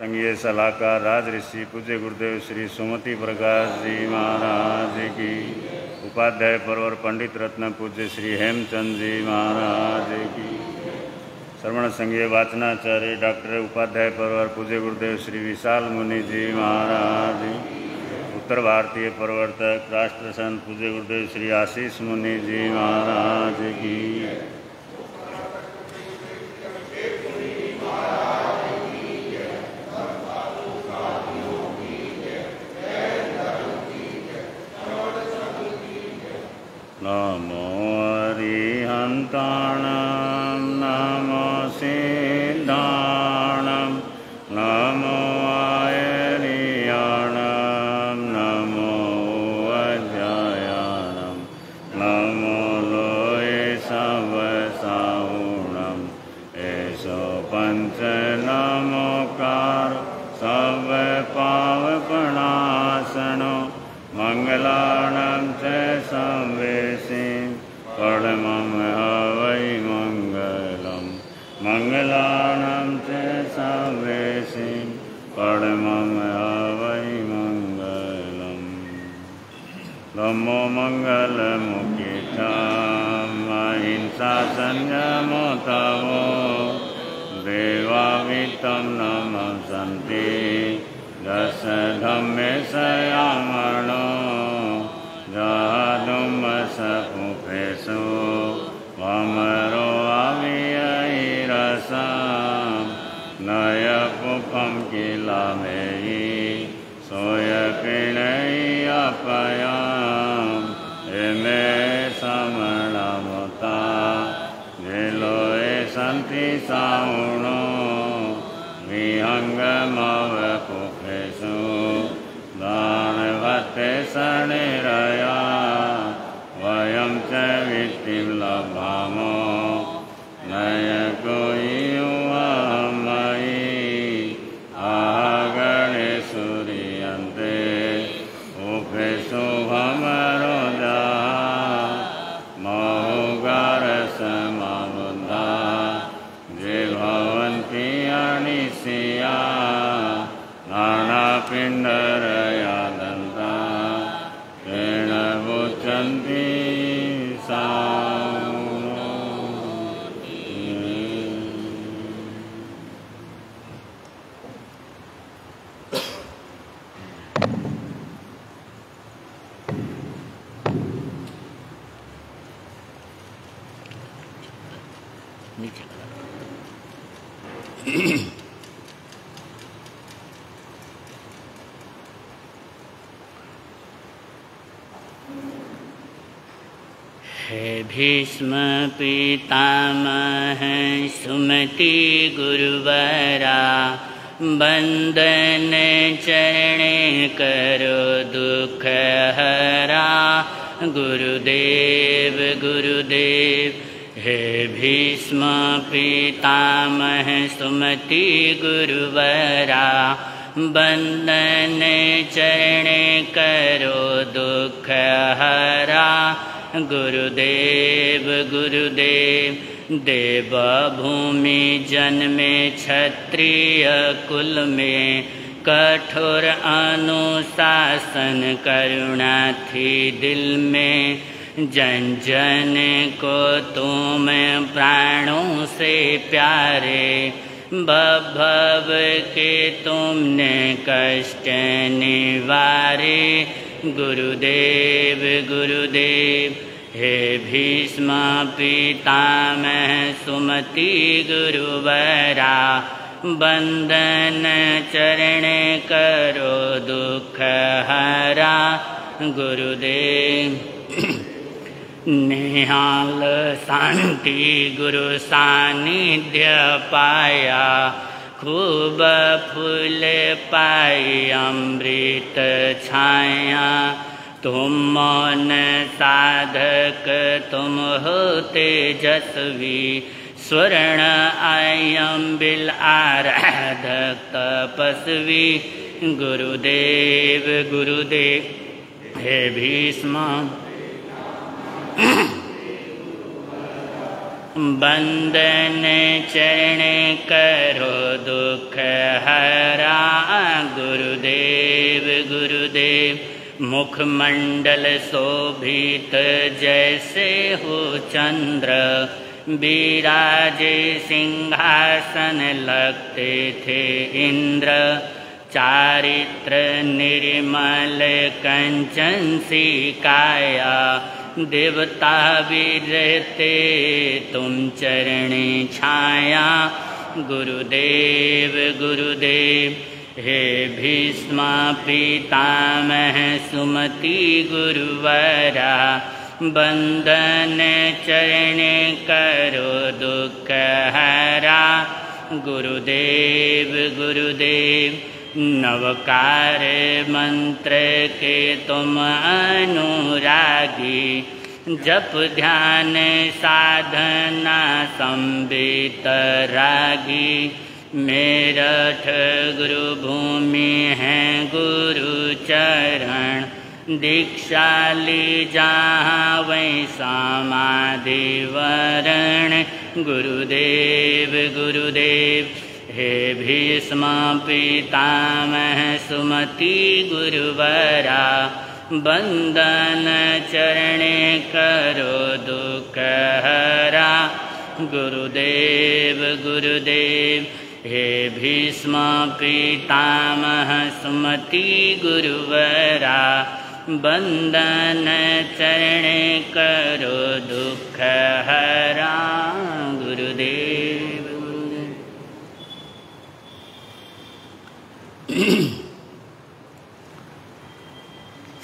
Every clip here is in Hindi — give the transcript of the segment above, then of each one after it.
संघीय सलाहकार राज ऋषि पूज्य गुरुदेव श्री सुमति प्रकाश जी महाराज की, उपाध्याय परवर पंडित रत्न पूज्य श्री हेमचंद जी महाराज की, श्रवण संघीय वाचनाचार्य डॉक्टर उपाध्याय परवर पूज्य गुरुदेव श्री विशाल मुनि जी महाराज, उत्तर भारतीय प्रवर्तक राष्ट्र संत पूज्य गुरुदेव श्री आशीष मुनि जी महाराज की। नमो अरिहन्ताणं नमो सिद्धाणं नमो आयर्याणं नमो अध्यायाणं नमो लोये सवसाहुणं एषो पंच नमोकार सब पावपणासनो मंगलानं च संवेशिं परमं हवै मंगलं मंगलानं च संवेशिं परमं हवै मंगलम्। नमो मंगलमुखितं अहिंसा संयमो तवो देवावितं नमस्सन्ति दश धम्मे सयामणो जादुमसपुफेषु वमरो अवियैरसं नयपुपं किलामेयि सोयकिणै अपयं एमे समणमुता जिलोए सन्ति साउणो विहंगमवपुफेषु दानवते शनिरया वयं च वित्तिं लभामो नयको युवमयि आहगणेषु रियन्ते उपेषु भमरोजा महुगारसमबुद्धा जे भवन्ति अनिशिया नानापिण्डरया दन्ता तेन मुच्यन्ति साउनो। हे भीष्म पितामह सुमति गुरुवरा बंदन चरण करो दुख हरा गुरुदेव गुरुदेव। हे भीष्म पितामह सुमति गुरुवरा बंदन चरण करो दुख हरा गुरुदेव गुरुदेव। देव भूमि जन्मे क्षत्रिय कुल में कठोर अनुशासन करुणा थी दिल में जन जन को तुम प्राणों से प्यारे भव के तुमने कष्ट निवारे गुरुदेव गुरुदेव। हे भीष्म पितामह सुमति गुरुवरा बंदन चरण करो दुख हरा गुरुदेव। निहाल शांति गुरु सानिध्य पाया खूब फूल पाई अमृत छाया तुम मौन साधक तुम हो तेजस्वी स्वर्ण आयम बिल आराधक तपस्वी गुरुदेव गुरुदेव। हे भीष्म बंदन चरण करो दुख हरा मुखमंडल शोभित जैसे हो चंद्र, विराजे सिंहासन लगते थे इंद्र। चारित्र निर्मल कंचन सी काया, देवता भी रहते तुम चरणे छाया। गुरुदेव गुरुदेव हे भीष्मा पितामह सुमति गुरुवरा, बंदन चरण करो दुख हरा। गुरुदेव गुरुदेव नवकार मंत्र के तुम अनुरागी, जप ध्यान साधना संबित रागी। मेरठ गुरु भूमि है गुरु चरण, दीक्षा ली जहाँ वहीं समाधि वरण। गुरुदेव गुरुदेव हे भीष्म पितामह सुमति गुरुवरा, बंदन चरणे करो दुख हरा। गुरुदेव गुरुदेव हे भीष्म पितामह सुमति गुरुवरा, बंदन चरणे करो दुख हरा। गुरुदेव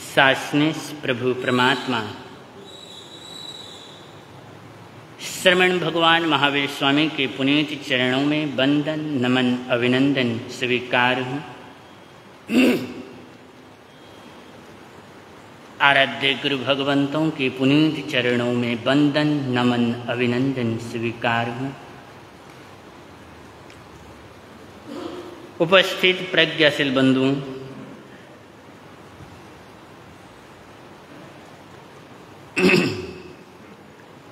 सासनिस प्रभु परमात्मा श्रवण भगवान महावीर स्वामी के पुनीत चरणों में वंदन नमन अभिनंदन स्वीकार हूँ। आराध्य गुरु भगवंतों के पुनीत चरणों में वंदन नमन अभिनंदन स्वीकार हूँ। उपस्थित प्रज्ञाशील बंधुओं,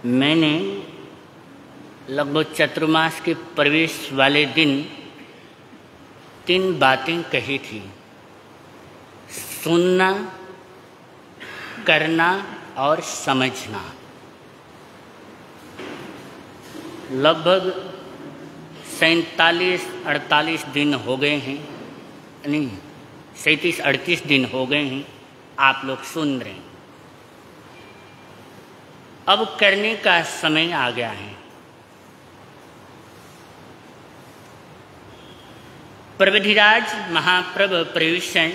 मैंने लगभग चतुर्मास के प्रवेश वाले दिन 3 बातें कही थी: सुनना, करना और समझना। लगभग 47-48 दिन हो गए हैं, नहीं 37-38 दिन हो गए हैं, आप लोग सुन रहे हैं। अब करने का समय आ गया है। प्रविधिराज महाप्रभु प्रयुषण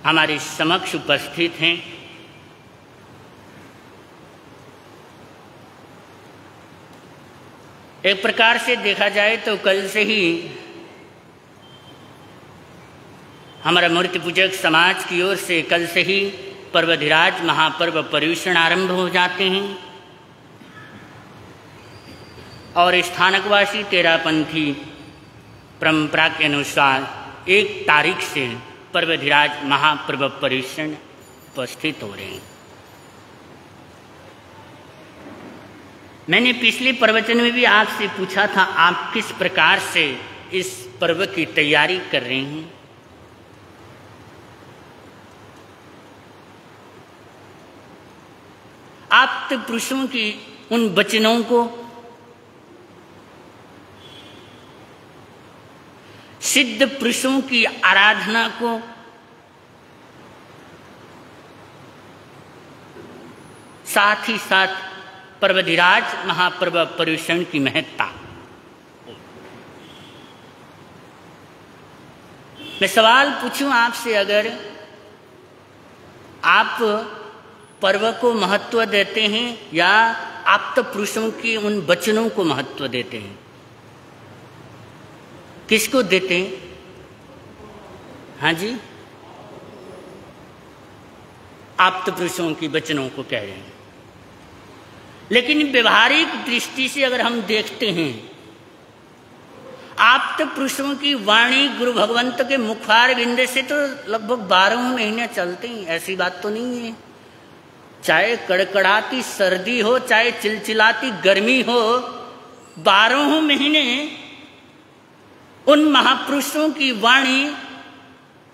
हमारे समक्ष उपस्थित हैं। एक प्रकार से देखा जाए तो कल से ही हमारा मूर्ति पूजक समाज की ओर से कल से ही प्रविधिराज महापर्व पर्युषण आरंभ हो जाते हैं और स्थानकवासी तेरापंथी परंपरा के अनुसार 1 तारीख से प्रविधिराज महापर्व पर्युषण उपस्थित हो रहे हैं। मैंने पिछले प्रवचन में भी आपसे पूछा था, आप किस प्रकार से इस पर्व की तैयारी कर रहे हैं। आप्त पुरुषों की उन वचनों को, सिद्ध पुरुषों की आराधना को, साथ ही साथ प्रविधिराज महापर्व पर्युषण की महत्ता। मैं सवाल पूछूं आपसे, अगर आप पर्व को महत्व देते हैं या आप्त पुरुषों की उन वचनों को महत्व देते हैं? किसको देते हैं? हाँ जी, आप्त पुरुषों की वचनों को कह रहे हैं। लेकिन व्यवहारिक दृष्टि से अगर हम देखते हैं, आप्त पुरुषों की वाणी गुरु भगवंत के मुखार बिंद से तो लगभग 12 महीने चलते हैं। ऐसी बात तो नहीं है। चाहे कड़कड़ाती सर्दी हो, चाहे चिलचिलाती गर्मी हो, 12 महीने उन महापुरुषों की वाणी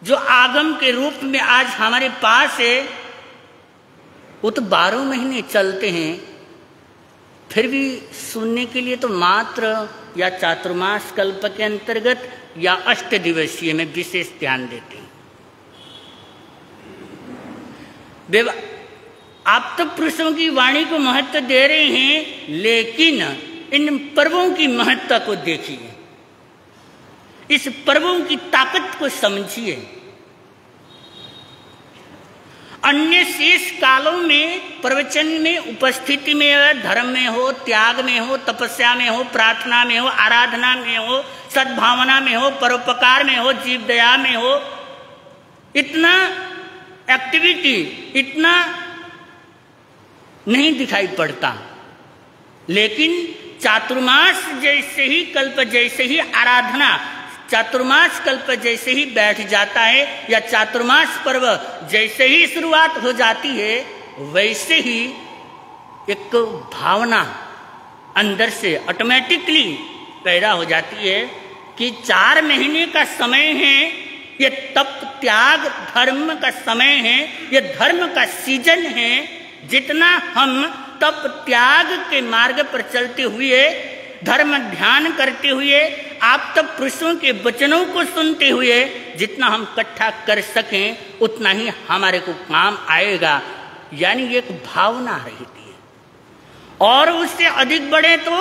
जो आगम के रूप में आज हमारे पास है, वो तो 12 महीने चलते हैं, फिर भी सुनने के लिए तो मात्र या चातुर्मास कल्प के अंतर्गत या 8 दिवसीय में विशेष ध्यान देते हैं। आप तो पुरुषों की वाणी को महत्व दे रहे हैं, लेकिन इन पर्वों की महत्ता को देखिए, इस पर्वों की ताकत को समझिए। अन्य शेष कालों में प्रवचन में उपस्थिति में, धर्म में हो, त्याग में हो, तपस्या में हो, प्रार्थना में हो, आराधना में हो, सद्भावना में हो, परोपकार में हो, जीव दया में हो, इतना एक्टिविटी, इतना नहीं दिखाई पड़ता। लेकिन चातुर्मास जैसे ही, कल्प जैसे ही आराधना, चातुर्मास कल्प जैसे ही बैठ जाता है, या चातुर्मास पर्व जैसे ही शुरुआत हो जाती है, वैसे ही एक भावना अंदर से ऑटोमेटिकली पैदा हो जाती है कि 4 महीने का समय है, ये तप त्याग धर्म का समय है, ये धर्म का सीजन है। जितना हम तप त्याग के मार्ग पर चलते हुए, धर्म ध्यान करते हुए, आप तब पुरुषों के वचनों को सुनते हुए जितना हम इकट्ठा कर सकें, उतना ही हमारे को काम आएगा। यानी एक भावना रहती है। और उससे अधिक बढ़े तो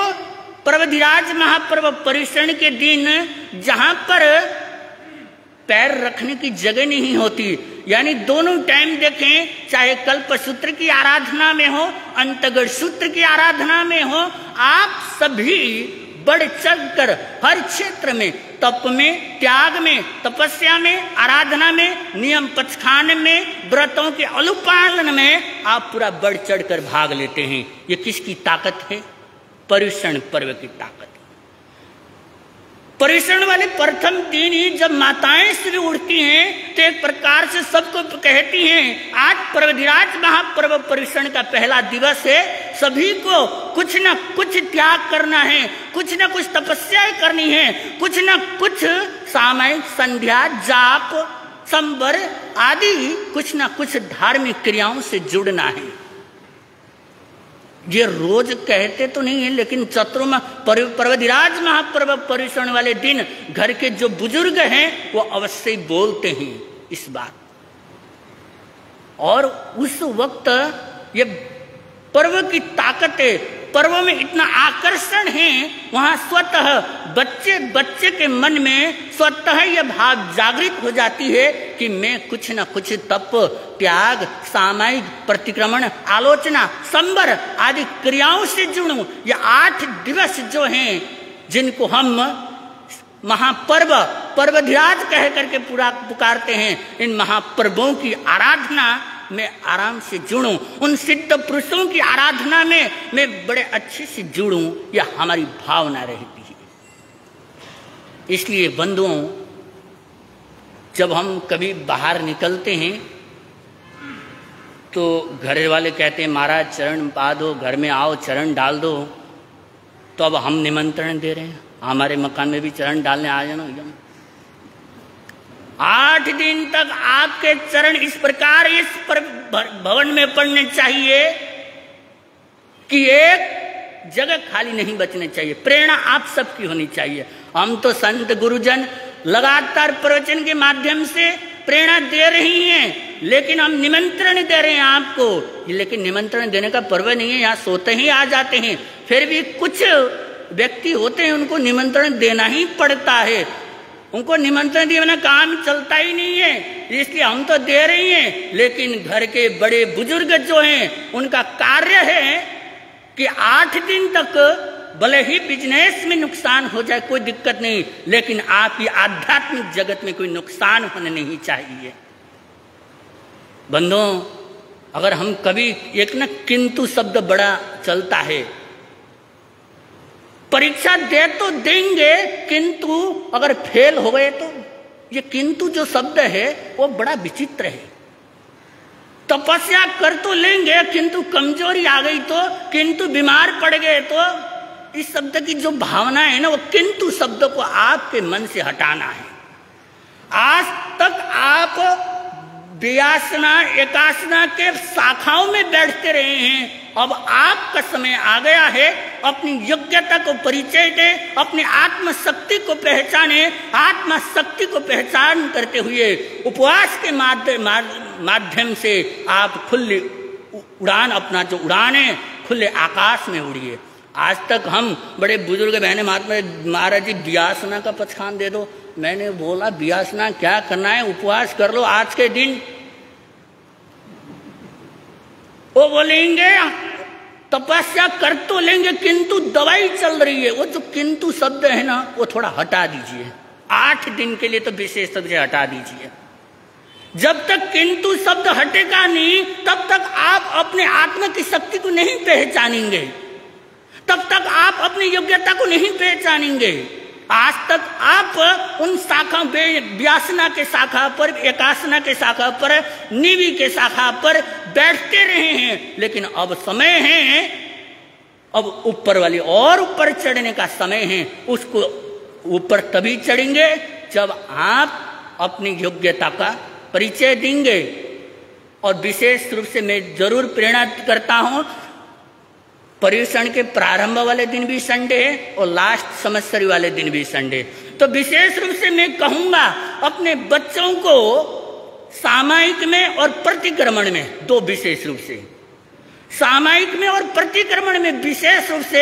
पर्वधिराज महापर्व पर्युषण के दिन, जहां पर पैर रखने की जगह नहीं होती, यानी दोनों टाइम देखें, चाहे कल्प सूत्र की आराधना में हो, अंतगढ़ सूत्र की आराधना में हो, आप सभी बढ़ चढ़कर हर क्षेत्र में, तप में, त्याग में, तपस्या में, आराधना में, नियम पथखान में, व्रतों के अनुपालन में आप पूरा बढ़ चढ़कर भाग लेते हैं। ये किसकी ताकत है? पर्युषण पर्व की ताकत। पर्युषण वाले प्रथम दिन ही जब माताएं श्री उठती हैं, तो एक प्रकार से सबको कहती हैं, आज पर्वधिराज महापर्व पर्युषण का पहला दिवस है, सभी को कुछ न कुछ त्याग करना है, कुछ न कुछ तपस्या करनी है, कुछ न कुछ सामयिक संध्या, जाप, संवर आदि कुछ न कुछ धार्मिक क्रियाओं से जुड़ना है। ये रोज कहते तो नहीं है, लेकिन पर्वधिराज महापर्व पर्युषण वाले दिन घर के जो बुजुर्ग हैं वो अवश्य ही बोलते हैं इस बात। और उस वक्त ये पर्व की ताकत है, पर्व में इतना आकर्षण है, वहां स्वतः बच्चे के मन में स्वतः यह भाव जागृत हो जाती है कि मैं कुछ न कुछ तप त्याग, सामायिक प्रतिक्रमण, आलोचना, संवर आदि क्रियाओं से जुड़ूं। ये 8 दिवस जो हैं, जिनको हम महापर्व पर्वधिराज कह करके पूरा पुकारते हैं, इन महापर्वों की आराधना में आराम से जुड़ूं, उन सिद्ध पुरुषों की आराधना में मैं बड़े अच्छे से जुड़ूं, यह हमारी भावना रहती है। इसलिए बंधुओं, जब हम कभी बाहर निकलते हैं तो घर वाले कहते हैं महाराज चरण पा दो, घर में आओ चरण डाल दो, तो अब हम निमंत्रण दे रहे हैं, हमारे मकान में भी चरण डालने आ जाना एकदम। 8 दिन तक आपके चरण इस प्रकार इस भवन में पड़ने चाहिए कि एक जगह खाली नहीं बचने चाहिए। प्रेरणा आप सबकी होनी चाहिए। हम तो संत गुरुजन लगातार प्रवचन के माध्यम से प्रेरणा दे रही हैं, लेकिन हम निमंत्रण दे रहे हैं आपको। लेकिन निमंत्रण देने का पर्व नहीं है, यहाँ सोते ही आ जाते हैं। फिर भी कुछ व्यक्ति होते हैं, उनको निमंत्रण देना ही पड़ता है। उनको निमंत्रण दिए बिना काम चलता ही नहीं है, इसलिए हम तो दे रही हैं। लेकिन घर के बड़े बुजुर्ग जो हैं, उनका कार्य है कि 8 दिन तक भले ही बिजनेस में नुकसान हो जाए, कोई दिक्कत नहीं, लेकिन आपकी आध्यात्मिक जगत में कोई नुकसान होने नहीं चाहिए। बंधुओं, अगर हम कभी एक ना किंतु शब्द बड़ा चलता है, परीक्षा दे तो देंगे, किंतु अगर फेल हो गए तो, ये किंतु जो शब्द है वो बड़ा विचित्र है। तपस्या कर तो लेंगे, किंतु कमजोरी आ गई तो, किंतु बीमार पड़ गए तो, इस शब्द की जो भावना है ना, वो किंतु शब्द को आपके मन से हटाना है। आज तक आप व्यासना एकासना के शाखाओं में बैठते रहे हैं। अब आपका समय आ गया है, अपनी योग्यता को परिचय दे, अपनी आत्मशक्ति को पहचाने। आत्मशक्ति को पहचान करते हुए उपवास के माध्यम से आप खुले उड़ान, अपना जो उड़ान है खुले आकाश में उड़िए। आज तक हम बड़े बुजुर्ग बहने महाराज जी व्यासना का पचखान दे दो। मैंने बोला व्यासना क्या करना है, उपवास कर लो आज के दिन। वो बोलेंगे तपस्या कर तो लेंगे किंतु दवाई चल रही है। वो जो किंतु शब्द है ना वो थोड़ा हटा दीजिए, 8 दिन के लिए तो विशेष रूप से हटा दीजिए। जब तक किंतु शब्द हटेगा नहीं तब तक आप अपने आत्मा की शक्ति को नहीं पहचानेंगे, तब तक आप अपनी योग्यता को नहीं पहचानेंगे। आज तक आप उन शाखा व्यासना के शाखा पर, एकासना के शाखा पर, निवि के शाखा पर बैठते रहे हैं, लेकिन अब समय है, अब ऊपर वाली और ऊपर चढ़ने का समय है। उसको ऊपर तभी चढ़ेंगे जब आप अपनी योग्यता का परिचय देंगे। और विशेष रूप से मैं जरूर प्रेरणा करता हूं, पर्युषण के प्रारंभ वाले दिन भी संडे है और लास्ट संवत्सरी वाले दिन भी संडे। तो विशेष रूप से मैं कहूंगा अपने बच्चों को सामायिक में और प्रतिक्रमण में, दो विशेष रूप से सामायिक में और प्रतिक्रमण में विशेष रूप से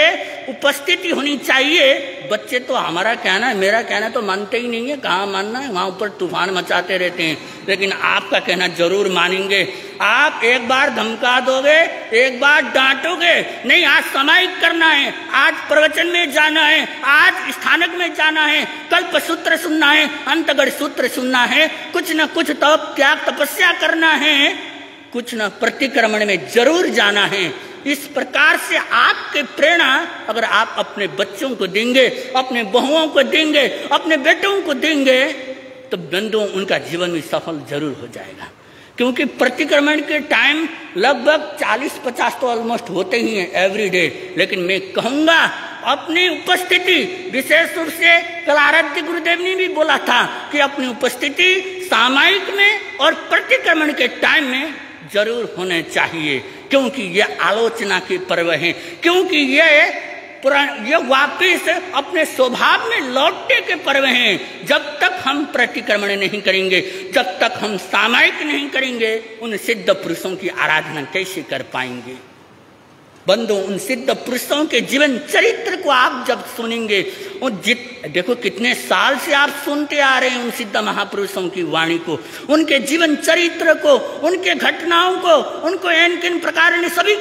उपस्थिति होनी चाहिए। बच्चे तो हमारा कहना है, मेरा कहना तो मानते ही नहीं है, कहाँ मानना है, वहाँ ऊपर तूफान मचाते रहते हैं, लेकिन आपका कहना जरूर मानेंगे। आप एक बार धमका दोगे, एक बार डांटोगे, नहीं आज सामायिक करना है, आज प्रवचन में जाना है, आज स्थानक में जाना है, कल्प सूत्र सुनना है, अंतगढ़ सूत्र सुनना है, कुछ न कुछ तो त्याग तपस्या करना है, कुछ न प्रतिक्रमण में जरूर जाना है। इस प्रकार से आपके प्रेरणा अगर आप अपने बच्चों को देंगे, अपने बहुओं को देंगे, अपने बेटों को देंगे, तो बंधुओं उनका जीवन भी सफल जरूर हो जाएगा। क्योंकि प्रतिक्रमण के टाइम लगभग 40-50 तो ऑलमोस्ट होते ही हैं एवरी डे, लेकिन मैं कहूंगा अपनी उपस्थिति, विशेष रूप से कल आराध्य गुरुदेव ने भी बोला था कि अपनी उपस्थिति सामायिक में और प्रतिक्रमण के टाइम में जरूर होने चाहिए, क्योंकि ये आलोचना के पर्व हैं, क्योंकि ये वापिस अपने स्वभाव में लौटने के पर्व हैं। जब तक हम प्रतिक्रमण नहीं करेंगे, जब तक हम सामायिक नहीं करेंगे, उन सिद्ध पुरुषों की आराधना कैसे कर पाएंगे। बंधु, उन सिद्ध पुरुषों के जीवन चरित्र को आप जब सुनेंगे, देखो कितने साल से आप सुनते आ रहे हैं उन सिद्ध महापुरुषों की वाणी को, उनके जीवन चरित्र को, उनके घटनाओं को, उनको किन प्रकार सभी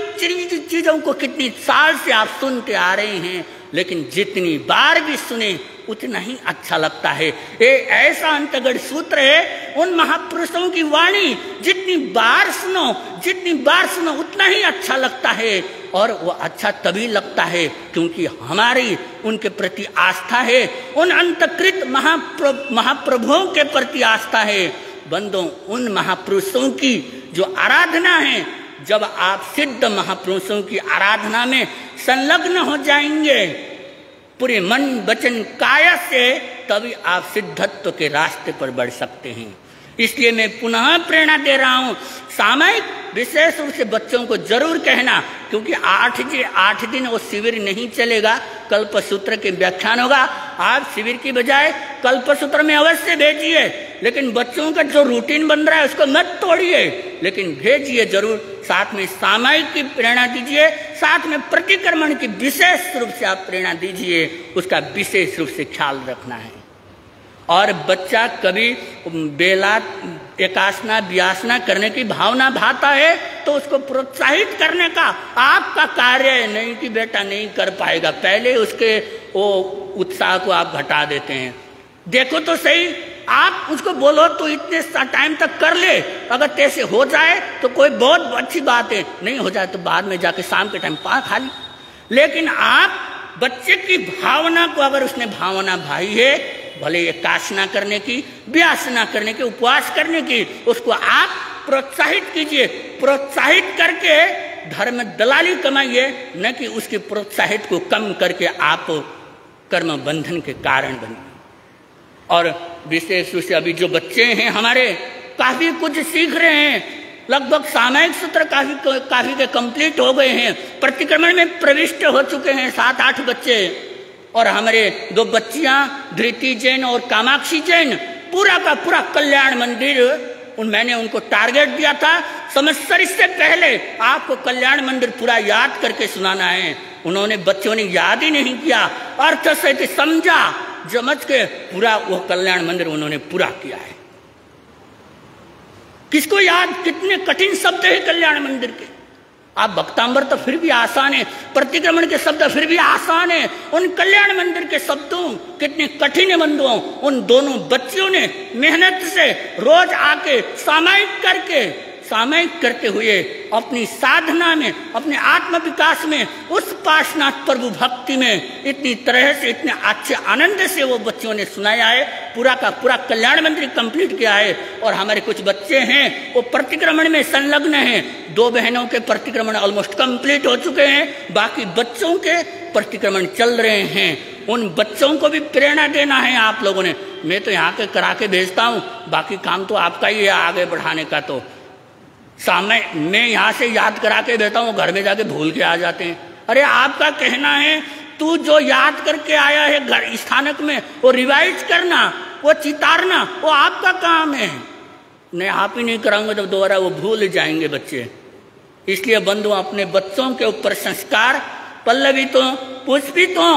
चीजों को कितनी साल से आप सुनते आ रहे हैं, लेकिन जितनी बार भी सुने उतना ही अच्छा लगता है। ये ऐसा अंतगढ़ सूत्र है, उन महापुरुषों की वाणी जितनी बार सुनो उतना ही अच्छा लगता है। और वो अच्छा तभी लगता है क्योंकि हमारी उनके प्रति आस्था है, उन अंतकृत महाप्रभुओं के प्रति आस्था है। बंदों, उन महापुरुषों की जो आराधना है, जब आप सिद्ध महापुरुषों की आराधना में संलग्न हो जाएंगे पूरे मन वचन काया से, तभी आप सिद्धत्व के रास्ते पर बढ़ सकते हैं। इसलिए मैं पुनः प्रेरणा दे रहा हूं, सामायिक विशेष रूप से बच्चों को जरूर कहना, क्योंकि 8 दिन वो शिविर नहीं चलेगा, कल्पसूत्र के व्याख्यान होगा। आप शिविर की बजाय कल्पसूत्र में अवश्य भेजिए, लेकिन बच्चों का जो रूटीन बन रहा है उसको मत तोड़िए, लेकिन भेजिए जरूर। साथ में सामायिक की प्रेरणा दीजिए, साथ में प्रतिक्रमण की विशेष रूप से आप प्रेरणा दीजिए, उसका विशेष रूप से ख्याल रखना है। और बच्चा कभी बेला एकासना व्यासना करने की भावना भाता है तो उसको प्रोत्साहित करने का आपका कार्य है, नहीं कि बेटा नहीं कर पाएगा, पहले उसके वो उत्साह को आप घटा देते हैं। देखो तो सही, आप उसको बोलो तो इतने टाइम तक कर ले, अगर तैसे हो जाए तो कोई बहुत अच्छी बात है, नहीं हो जाए तो बाद में जाके शाम के टाइम खा ली। लेकिन आप बच्चे की भावना को, अगर उसने भावना भाई है, भले एकासना करने की, व्यासना करने की, उपवास करने की, उसको आप प्रोत्साहित कीजिए। प्रोत्साहित करके धर्म दलाली कमाइए, न कि उसकी प्रोत्साहित को कम करके आप कर्म बंधन के कारण बनिए। और विशेष रूप से अभी जो बच्चे हैं हमारे काफी कुछ सीख रहे हैं, लगभग सामायिक सूत्र काफी के कंप्लीट हो गए हैं, प्रतिक्रमण में प्रविष्ट हो चुके हैं 7-8 बच्चे। और हमारे 2 बच्चियां धृति जैन और कामाक्षी जैन पूरा का पूरा कल्याण मंदिर मैंने उनको टारगेट दिया था संवत्सर इससे पहले आपको कल्याण मंदिर पूरा याद करके सुनाना है। उन्होंने बच्चों ने याद ही नहीं किया, अर्थ से समझा समझ के पूरा वो कल्याण मंदिर उन्होंने पूरा किया है। किसको याद, कितने कठिन शब्द है कल्याण मंदिर के। आप भक्तांबर तो फिर भी आसान है, प्रतिक्रमण के शब्द फिर भी आसान है, उन कल्याण मंदिर के शब्दों कितने कठिन बंधुओं उन दोनों बच्चियों ने मेहनत से रोज आके सामयिक करते हुए अपनी साधना में, अपने आत्म विकास में, उस पार्श्वनाथ प्रभु भक्ति में इतनी तरह से, इतने अच्छे आनंद से वो बच्चों ने सुनाया है, पूरा का पूरा कल्याण मंदिर कंप्लीट किया है। और हमारे कुछ बच्चे हैं वो प्रतिक्रमण में संलग्न हैं, 2 बहनों के प्रतिक्रमण ऑलमोस्ट कंप्लीट हो चुके हैं, बाकी बच्चों के प्रतिक्रमण चल रहे हैं। उन बच्चों को भी प्रेरणा देना है आप लोगों ने। मैं तो यहाँ के करा के भेजता हूँ, बाकी काम तो आपका ही है आगे बढ़ाने का। तो सामने मैं यहाँ से याद करा के देता हूँ, घर में जाके भूल के आ जाते हैं। अरे आपका कहना है तू जो याद करके आया है घर स्थानक में वो रिवाइज करना, वो चितारना, वो आपका काम है। नहीं आप ही नहीं कराऊंगे तो दोबारा वो भूल जाएंगे बच्चे। इसलिए बंधु अपने बच्चों के ऊपर संस्कार पल्लवित हो, पुष्पित हो,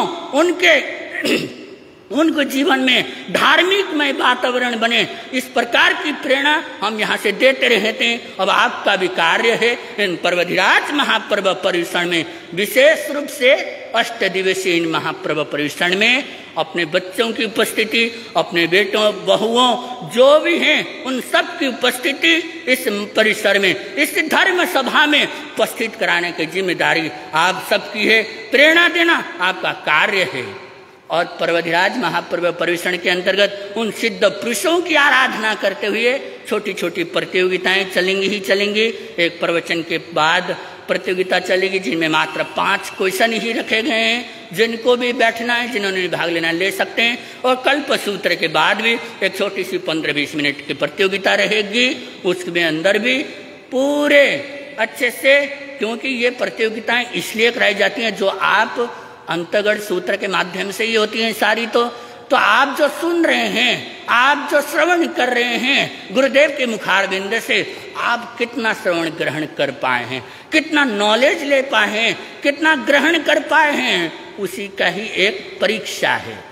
उनको जीवन में धार्मिकमय वातावरण बने, इस प्रकार की प्रेरणा हम यहाँ से देते रहते हैं। अब आपका भी कार्य है इन पर्वधिराज महापर्व परिवेषण में, विशेष रूप से 8 दिवसीय इन महापर्व परिवेषण में अपने बच्चों की उपस्थिति, अपने बेटों बहुओं जो भी हैं उन सब की उपस्थिति इस परिसर में, इस धर्म सभा में उपस्थित कराने की जिम्मेदारी आप सबकी है। प्रेरणा देना आपका कार्य है। और पर्वधिराज महापर्व परिवेषण के अंतर्गत उन सिद्ध पुरुषों की आराधना करते हुए छोटी छोटी प्रतियोगिताएं चलेंगी ही चलेंगी। एक प्रवचन के बाद प्रतियोगिता चलेगी जिनमें मात्र 5 क्वेश्चन ही रखे गए हैं, जिनको भी बैठना है, जिन्होंने भाग लेना ले सकते हैं। और कल्पसूत्र के बाद भी एक छोटी सी 15-20 मिनट की प्रतियोगिता रहेगी, उसमें अंदर भी पूरे अच्छे से, क्योंकि ये प्रतियोगिताएं इसलिए कराई जाती हैं जो आप अंतर्गत सूत्र के माध्यम से ही होती हैं सारी। तो आप जो सुन रहे हैं, आप जो श्रवण कर रहे हैं गुरुदेव के मुखारविंद से, आप कितना श्रवण ग्रहण कर पाए हैं, कितना नॉलेज ले पाए हैं, कितना ग्रहण कर पाए हैं, उसी का ही एक परीक्षा है।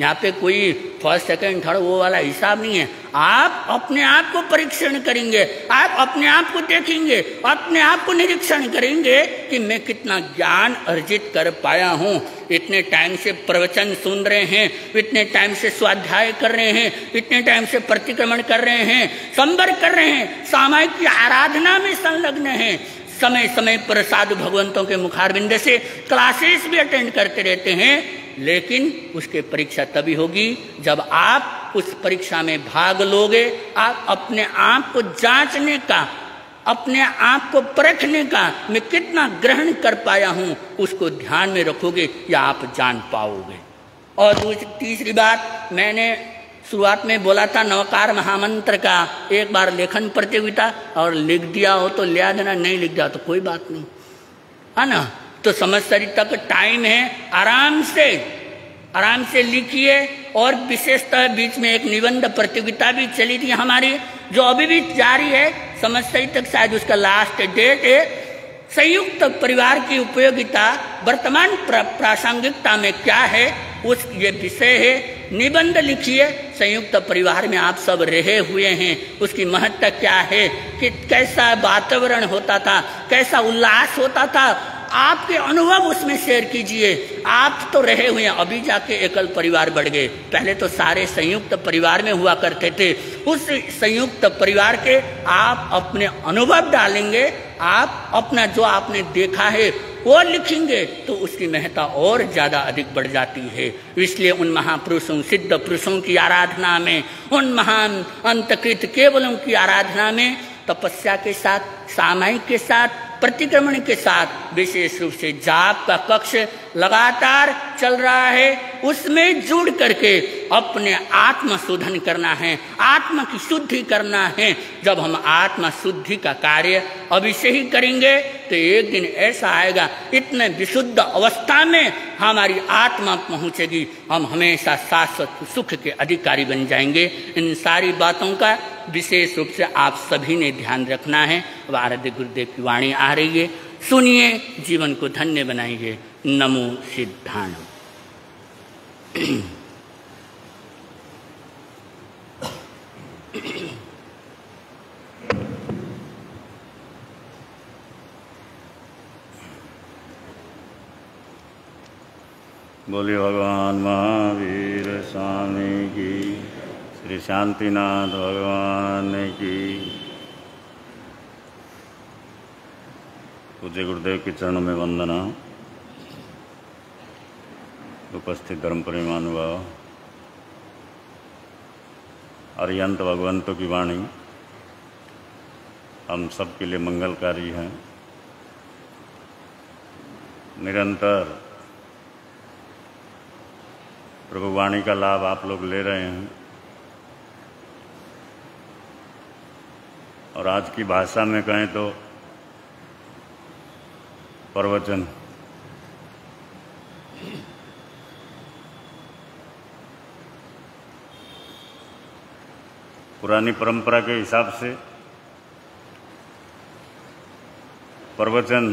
यहाँ पे कोई फर्स्ट सेकंड थर्ड वो वाला हिसाब नहीं है। आप अपने आप को परीक्षण करेंगे, आप अपने आप को देखेंगे, अपने आप को निरीक्षण करेंगे कि मैं कितना ज्ञान अर्जित कर पाया हूँ। इतने टाइम से प्रवचन सुन रहे हैं, इतने टाइम से स्वाध्याय कर रहे हैं, इतने टाइम से प्रतिक्रमण कर रहे हैं, संबर कर रहे हैं, सामायिक की आराधना में संलग्न हैं, समय समय पर साधु भगवंतों के मुखारविंद से क्लासेस भी अटेंड करते रहते हैं। लेकिन उसके परीक्षा तभी होगी जब आप उस परीक्षा में भाग लोगे। आप अपने आप को जांचने का, अपने आप को परखने का, मैं कितना ग्रहण कर पाया हूँ, उसको ध्यान में रखोगे या आप जान पाओगे। और तीसरी बात, मैंने शुरुआत में बोला था नवकार महामंत्र का एक बार लेखन प्रतियोगिता, और लिख दिया हो तो लिया देना, नहीं लिख दिया तो कोई बात नहीं, है ना। तो संवत्सरी तक टाइम है, आराम से लिखिए। और विशेषतः बीच में एक निबंध प्रतियोगिता भी चली थी हमारी, जो अभी भी जारी है, संवत्सरी तक शायद उसका लास्ट डेट है। संयुक्त परिवार की उपयोगिता वर्तमान प्रासंगिकता में क्या है, उस ये विषय है। निबंध लिखिए, संयुक्त परिवार में आप सब रहे हुए हैं, उसकी महत्ता क्या है, कि कैसा वातावरण होता था, कैसा उल्लास होता था, आपके अनुभव उसमें शेयर कीजिए। आप तो रहे हुए हैं, अभी जाके एकल परिवार बढ़ गए, पहले तो सारे संयुक्त परिवार में हुआ करते थे। उस संयुक्त परिवार के आप अपने अनुभव डालेंगे, आप अपना जो आपने देखा है वो लिखेंगे, तो उसकी महत्ता और ज्यादा अधिक बढ़ जाती है। इसलिए उन महापुरुषों, सिद्ध पुरुषों की आराधना में, उन महान अंतकृत केवलों की आराधना में तपस्या के साथ, सामायिक के साथ, प्रतिक्रमण के साथ विशेष रूप से जाप का कक्ष लगातार चल रहा है, उसमें जुड़ करके अपने आत्म शोधन करना है, आत्मा की शुद्धि करना है। जब हम आत्मा शुद्धि का कार्य अवश्य ही करेंगे तो एक दिन ऐसा आएगा, इतने विशुद्ध अवस्था में हमारी आत्मा पहुंचेगी, हम हमेशा शाश्वत सुख के अधिकारी बन जाएंगे। इन सारी बातों का विशेष रूप से आप सभी ने ध्यान रखना है। अब आराध्य गुरुदेव की वाणी आ रही है, सुनिए, जीवन को धन्य बनाइए। नमो सिद्धांत। बोलिए भगवान महावीर स्वामी की, श्री शांतिनाथ भगवान की। पूज्य गुरुदेव के चरणों में वंदना। उपस्थित धर्म परिमानुभाव, अरियंत भगवंतों की वाणी हम सब के लिए मंगलकारी है। निरंतर प्रभु वाणी का लाभ आप लोग ले रहे हैं और आज की भाषा में कहें तो प्रवचन पुरानी परंपरा के हिसाब से प्रवचन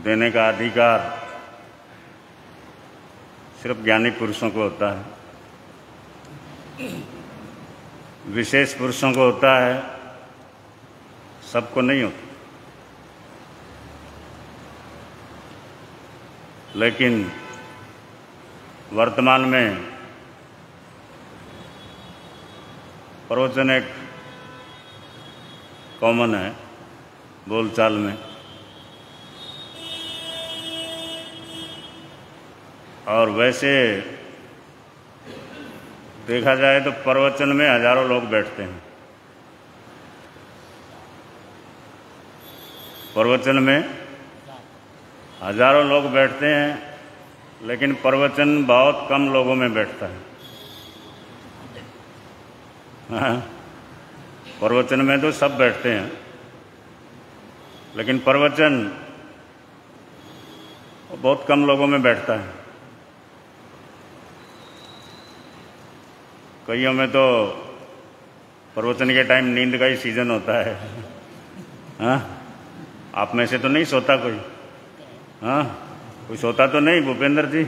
देने का अधिकार सिर्फ ज्ञानी पुरुषों को होता है, विशेष पुरुषों को होता है, सबको नहीं होता। लेकिन वर्तमान में प्रवचन एक कॉमन है बोलचाल में, और वैसे देखा जाए तो प्रवचन में हजारों लोग बैठते हैं। प्रवचन में हजारों लोग बैठते हैं, लेकिन प्रवचन बहुत कम लोगों में बैठता है। हाँ, प्रवचन में तो सब बैठते हैं, लेकिन प्रवचन बहुत कम लोगों में बैठता है। कईयों में तो प्रवचन के टाइम नींद का ही सीजन होता है। हाँ, आप में से तो नहीं सोता कोई? हाँ, कोई सोता तो नहीं? भूपेंद्र जी,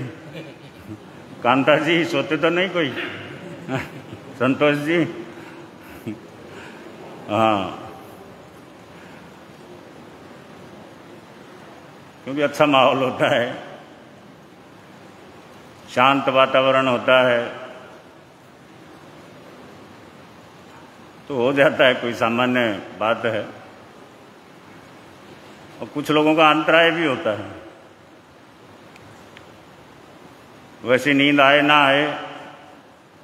कांता जी, सोते तो नहीं कोई? हाँ, संतोष जी? हाँ, क्योंकि अच्छा माहौल होता है, शांत वातावरण होता है, तो हो जाता है, कोई सामान्य बात है। और कुछ लोगों का अंतराय भी होता है, वैसी नींद आए ना आए,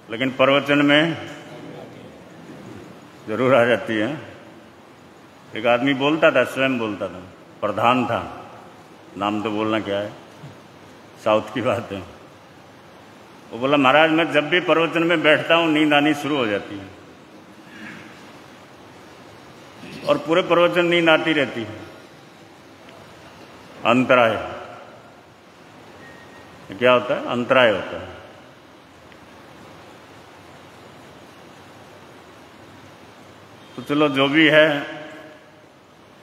लेकिन प्रवचन में जरूर आ जाती है। एक आदमी बोलता था, स्वयं बोलता था, प्रधान था, नाम तो बोलना क्या है, साउथ की बात है। वो बोला, महाराज मैं जब भी प्रवचन में बैठता हूँ नींद आनी शुरू हो जाती है, और पूरे प्रवचन नींद आती रहती है। अंतराय क्या होता है? अंतराय होता है। तो चलो जो भी है,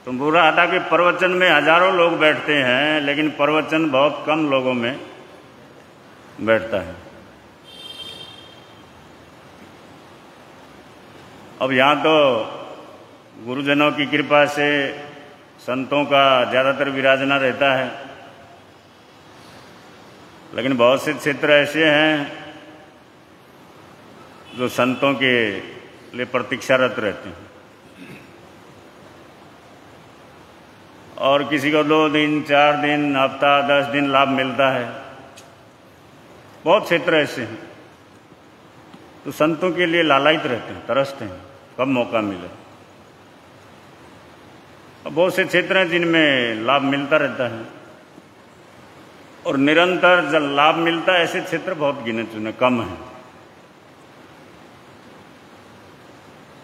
तो बुरा आता कि प्रवचन में हजारों लोग बैठते हैं, लेकिन प्रवचन बहुत कम लोगों में बैठता है। अब यहाँ तो गुरुजनों की कृपा से संतों का ज़्यादातर विराजना रहता है, लेकिन बहुत से क्षेत्र ऐसे हैं जो संतों के लिए प्रतीक्षारत रहते हैं, और किसी को 2 दिन, 4 दिन, हफ्ता, 10 दिन लाभ मिलता है। बहुत क्षेत्र ऐसे हैं तो संतों के लिए लालायित रहते हैं, तरसते हैं, कब मौका मिले। बहुत से क्षेत्र हैं जिनमें लाभ मिलता रहता है, और निरंतर जब लाभ मिलता है ऐसे क्षेत्र बहुत गिने चुने कम हैं।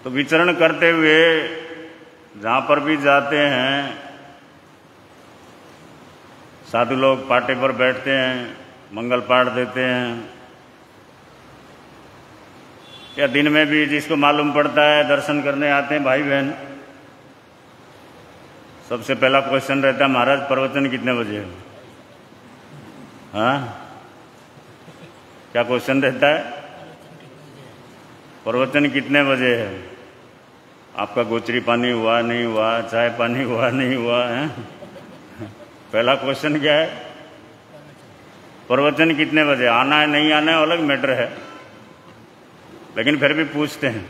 तो विचरण करते हुए जहाँ पर भी जाते हैं, साधु लोग पाटे पर बैठते हैं, मंगल पाठ देते हैं, या दिन में भी जिसको मालूम पड़ता है दर्शन करने आते हैं भाई बहन। सबसे पहला क्वेश्चन रहता है, महाराज प्रवचन कितने बजे है? हाँ, क्या क्वेश्चन रहता है? प्रवचन कितने बजे है? आपका गोचरी पानी हुआ नहीं हुआ, चाय पानी हुआ नहीं हुआ है? पहला क्वेश्चन क्या है? प्रवचन कितने बजे? आना है नहीं आना है अलग मैटर है, लेकिन फिर भी पूछते हैं।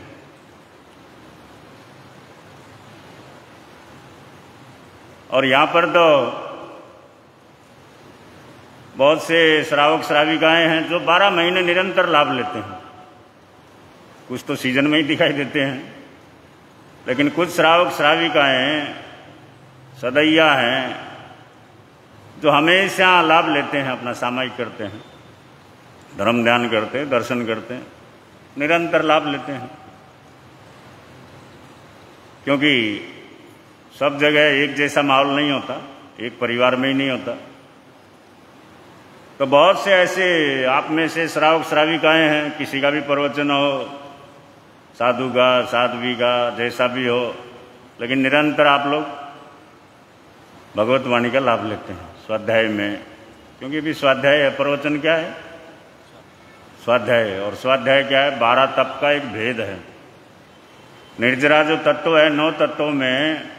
और यहाँ पर तो बहुत से श्रावक श्राविकाएं हैं जो 12 महीने निरंतर लाभ लेते हैं। कुछ तो सीजन में ही दिखाई देते हैं, लेकिन कुछ श्रावक श्राविकाएं सदैया हैं जो हमेशा लाभ लेते हैं, अपना सामायिक करते हैं, धर्म ध्यान करते हैं, दर्शन करते हैं, निरंतर लाभ लेते हैं। क्योंकि सब जगह एक जैसा माहौल नहीं होता, एक परिवार में ही नहीं होता। तो बहुत से ऐसे आप में से श्रावक श्राविकाएं हैं, किसी का भी प्रवचन हो, साधु का साध्वी का जैसा भी हो, लेकिन निरंतर आप लोग भगवत वाणी का लाभ लेते हैं स्वाध्याय में। क्योंकि भी स्वाध्याय है, प्रवचन क्या है? स्वाध्याय। और स्वाध्याय क्या है? 12 तप का एक भेद है। निर्जरा जो तत्व है 9 तत्वों में,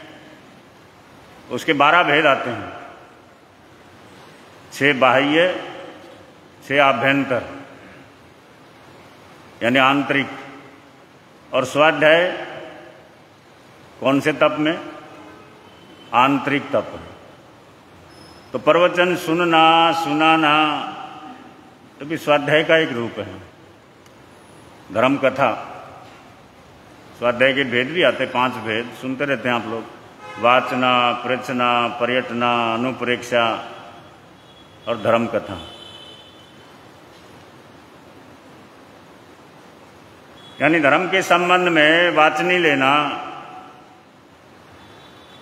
उसके 12 भेद आते हैं। 6 बाह्य, 6 आभ्यंतर यानी आंतरिक। और स्वाध्याय कौन से तप में? आंतरिक तप। तो प्रवचन सुनना सुनाना तो भी स्वाध्याय का एक रूप है। धर्म कथा, स्वाध्याय के भेद भी आते, 5 भेद सुनते रहते हैं आप लोग। वाचना, प्रचना, पर्यटना, अनुप्रेक्षा और धर्म कथा। यानी धर्म के संबंध में वाचनी लेना,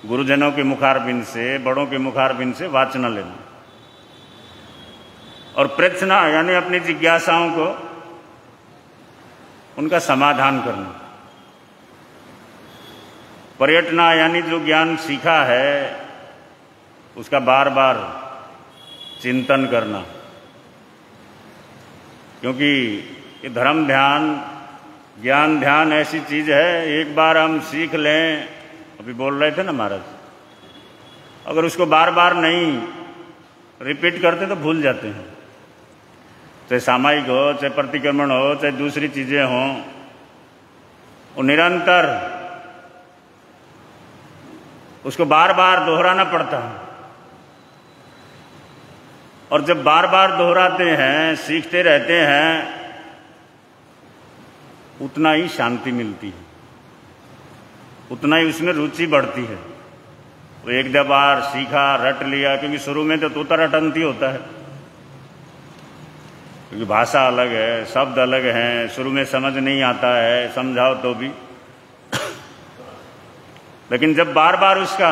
गुरुजनों के मुखारबिंद से, बड़ों के मुखारबिंद से वाचना लेना। और प्रश्ना यानी अपनी जिज्ञासाओं को, उनका समाधान करना। पर्यटना यानी जो ज्ञान सीखा है उसका बार बार चिंतन करना। क्योंकि ये धर्म ध्यान, ज्ञान ध्यान ऐसी चीज है, एक बार हम सीख लें, अभी बोल रहे थे ना महाराज, अगर उसको बार बार नहीं रिपीट करते तो भूल जाते हैं। चाहे सामायिक हो, चाहे प्रतिक्रमण हो, चाहे दूसरी चीजें हों, वो निरंतर उसको बार बार दोहराना पड़ता है। और जब बार बार दोहराते हैं, सीखते रहते हैं, उतना ही शांति मिलती है, उतना ही उसमें रुचि बढ़ती है। वो एक दो बार सीखा, रट लिया, क्योंकि शुरू में तो तोता रटंती होता है, क्योंकि भाषा अलग है, शब्द अलग हैं, शुरू में समझ नहीं आता है, समझाओ तो भी। लेकिन जब बार बार उसका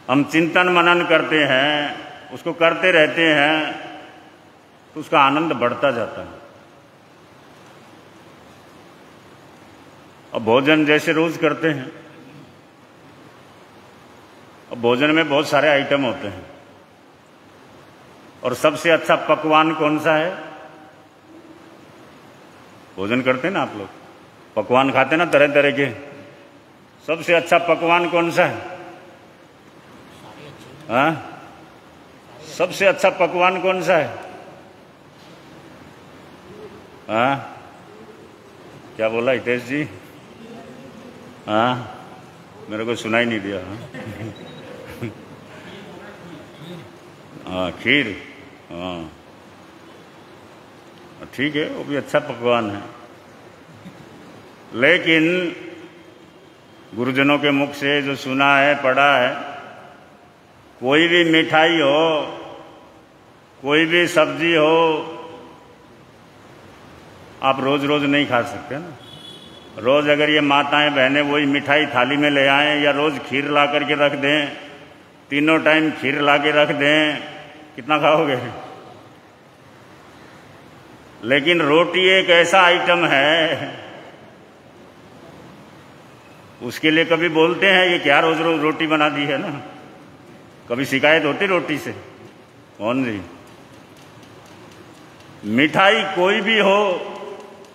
हम चिंतन मनन करते हैं, उसको करते रहते हैं, तो उसका आनंद बढ़ता जाता है। अब भोजन जैसे रोज करते हैं, अब भोजन में बहुत सारे आइटम होते हैं, और सबसे अच्छा पकवान कौन सा है? भोजन करते हैं ना आप लोग, पकवान खाते ना तरह तरह के, सबसे अच्छा पकवान कौन सा है? हाँ, सबसे अच्छा पकवान कौन सा है? हाँ, क्या बोला हितेश जी? हाँ, मेरे को सुनाई नहीं दिया। हाँ, खीर। हाँ, ठीक है, वो भी अच्छा पकवान है। लेकिन गुरुजनों के मुख से जो सुना है, पढ़ा है, कोई भी मिठाई हो, कोई भी सब्जी हो, आप रोज रोज नहीं खा सकते ना। रोज अगर ये माताएं बहनें वही मिठाई थाली में ले आएं या रोज खीर ला करके रख दें, तीनों टाइम खीर ला के रख दें, कितना खाओगे? लेकिन रोटी एक ऐसा आइटम है, उसके लिए कभी बोलते हैं ये क्या रोज रोज रोटी बना दी है ना? कभी शिकायत होती रोटी से? कौन जी? मिठाई कोई भी हो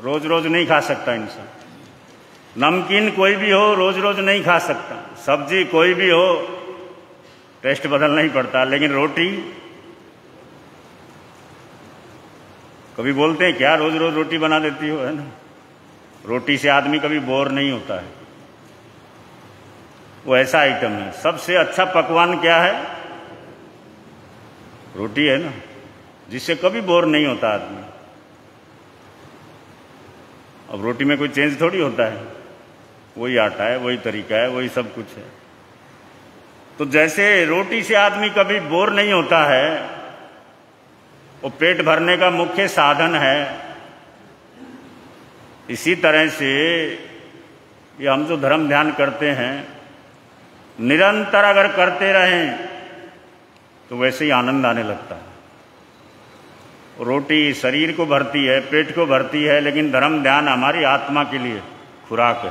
रोज रोज नहीं खा सकता इंसान। नमकीन कोई भी हो रोज रोज नहीं खा सकता। सब्जी कोई भी हो, टेस्ट बदलना ही पड़ता। लेकिन रोटी, कभी बोलते हैं क्या रोज रोज रोटी बना देती हो, है ना? रोटी से आदमी कभी बोर नहीं होता है। वो ऐसा आइटम है। सबसे अच्छा पकवान क्या है? रोटी है ना, जिससे कभी बोर नहीं होता आदमी। अब रोटी में कोई चेंज थोड़ी होता है, वही आटा है, वही तरीका है, वही सब कुछ है। तो जैसे रोटी से आदमी कभी बोर नहीं होता है, वो पेट भरने का मुख्य साधन है, इसी तरह से ये हम जो धर्म ध्यान करते हैं, निरंतर अगर करते रहें तो वैसे ही आनंद आने लगता है। रोटी शरीर को भरती है, पेट को भरती है, लेकिन धर्म ध्यान हमारी आत्मा के लिए खुराक है।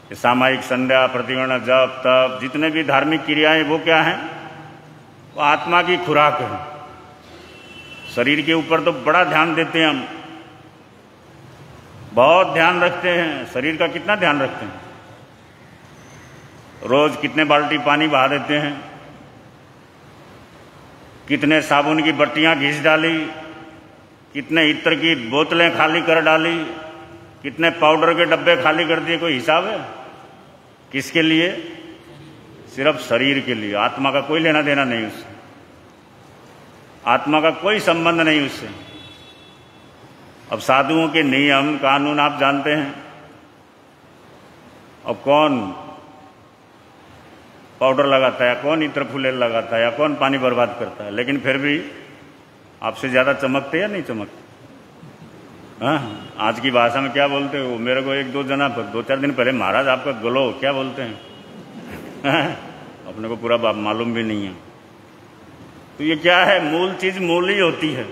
ये सामायिक संध्या, प्रतिगण, जप, तप, जितने भी धार्मिक क्रियाएं वो क्या हैं? वो आत्मा की खुराक है। शरीर के ऊपर तो बड़ा ध्यान देते हैं हम, बहुत ध्यान रखते हैं। शरीर का कितना ध्यान रखते हैं? रोज कितने बाल्टी पानी बहा देते हैं, कितने साबुन की बट्टियां घिस डाली, कितने इत्र की बोतलें खाली कर डाली, कितने पाउडर के डब्बे खाली कर दिए, कोई हिसाब है? किसके लिए? सिर्फ शरीर के लिए। आत्मा का कोई लेना देना नहीं उससे, आत्मा का कोई संबंध नहीं उससे। अब साधुओं के नियम कानून आप जानते हैं। अब कौन पाउडर लगाता है, कौन इत्र फुलेल लगाता है, या कौन पानी बर्बाद करता है, लेकिन फिर भी आपसे ज्यादा चमकते या नहीं चमकते? हाँ, आज की भाषा में क्या बोलते हो? मेरे को एक दो जना 2-4 दिन पहले, महाराज आपका ग्लो क्या बोलते हैं? अपने को पूरा मालूम भी नहीं है। तो ये क्या है? मूल चीज मूल ही होती है।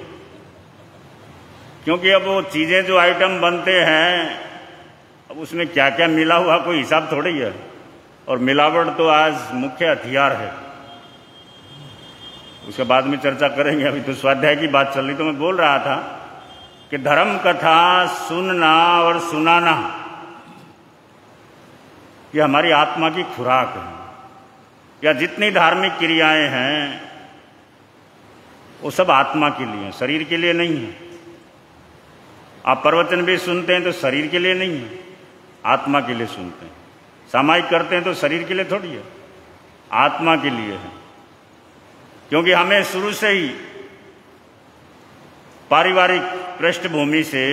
क्योंकि अब वो चीजें जो आइटम बनते हैं, अब उसमें क्या क्या मिला हुआ कोई हिसाब थोड़ी है। और मिलावट तो आज मुख्य हथियार है, उसके बाद में चर्चा करेंगे। अभी तो स्वाध्याय की बात चल रही, तो मैं बोल रहा था कि धर्म कथा सुनना और सुनाना ये हमारी आत्मा की खुराक है। या जितनी धार्मिक क्रियाएं हैं वो सब आत्मा के लिए, शरीर के लिए नहीं है। आप प्रवचन भी सुनते हैं तो शरीर के लिए नहीं है, आत्मा के लिए सुनते हैं। सामायिक करते हैं तो शरीर के लिए थोड़ी है, आत्मा के लिए है। क्योंकि हमें शुरू से ही पारिवारिक पृष्ठभूमि से,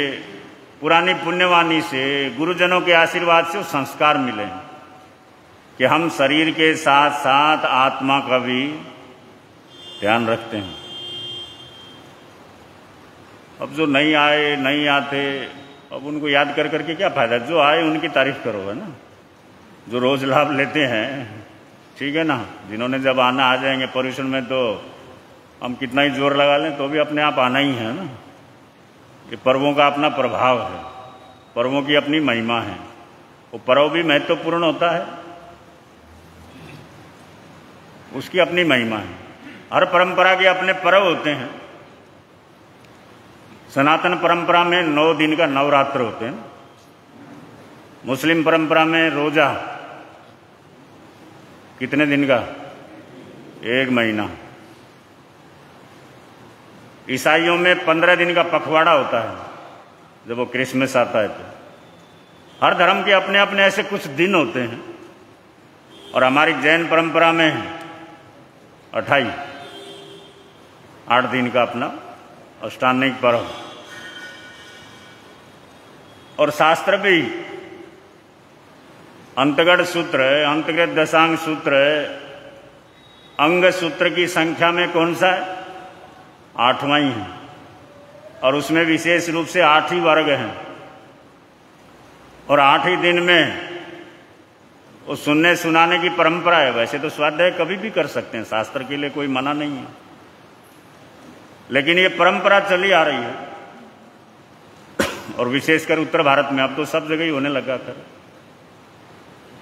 पुरानी पुण्यवाणी से, गुरुजनों के आशीर्वाद से वो संस्कार मिले हैं कि हम शरीर के साथ साथ आत्मा का भी ध्यान रखते हैं। अब जो नहीं आए, नहीं आते, अब उनको याद कर करके क्या फायदा? जो आए उनकी तारीफ करो, है ना? जो रोज लाभ लेते हैं, ठीक है ना? जिन्होंने जब आना आ जाएंगे पर्यूषण में, तो हम कितना ही जोर लगा लें तो भी अपने आप आना ही है ना। ये पर्वों का अपना प्रभाव है, पर्वों की अपनी महिमा है। वो पर्व भी महत्वपूर्ण होता है, उसकी अपनी महिमा है। हर परंपरा के अपने पर्व होते हैं। सनातन परंपरा में 9 दिन का नवरात्र होते हैं। मुस्लिम परंपरा में रोजा कितने दिन का? 1 महीना। ईसाइयों में 15 दिन का पखवाड़ा होता है, जब वो क्रिसमस आता है तो। हर धर्म के अपने अपने ऐसे कुछ दिन होते हैं। और हमारी जैन परंपरा में 28 8 दिन का अपना अष्टांगिक पर्व। और शास्त्र भी अंतगढ़ सूत्र है, अंतगढ़ दशांग सूत्र है, अंग सूत्र की संख्या में कौन सा है? 8वां ही है, और उसमें विशेष रूप से 8 ही वर्ग हैं, और 8 ही दिन में वो सुनने सुनाने की परंपरा है। वैसे तो स्वाध्याय कभी भी कर सकते हैं, शास्त्र के लिए कोई मना नहीं है, लेकिन ये परंपरा चली आ रही है, और विशेषकर उत्तर भारत में अब तो सब जगह ही होने लगा कर।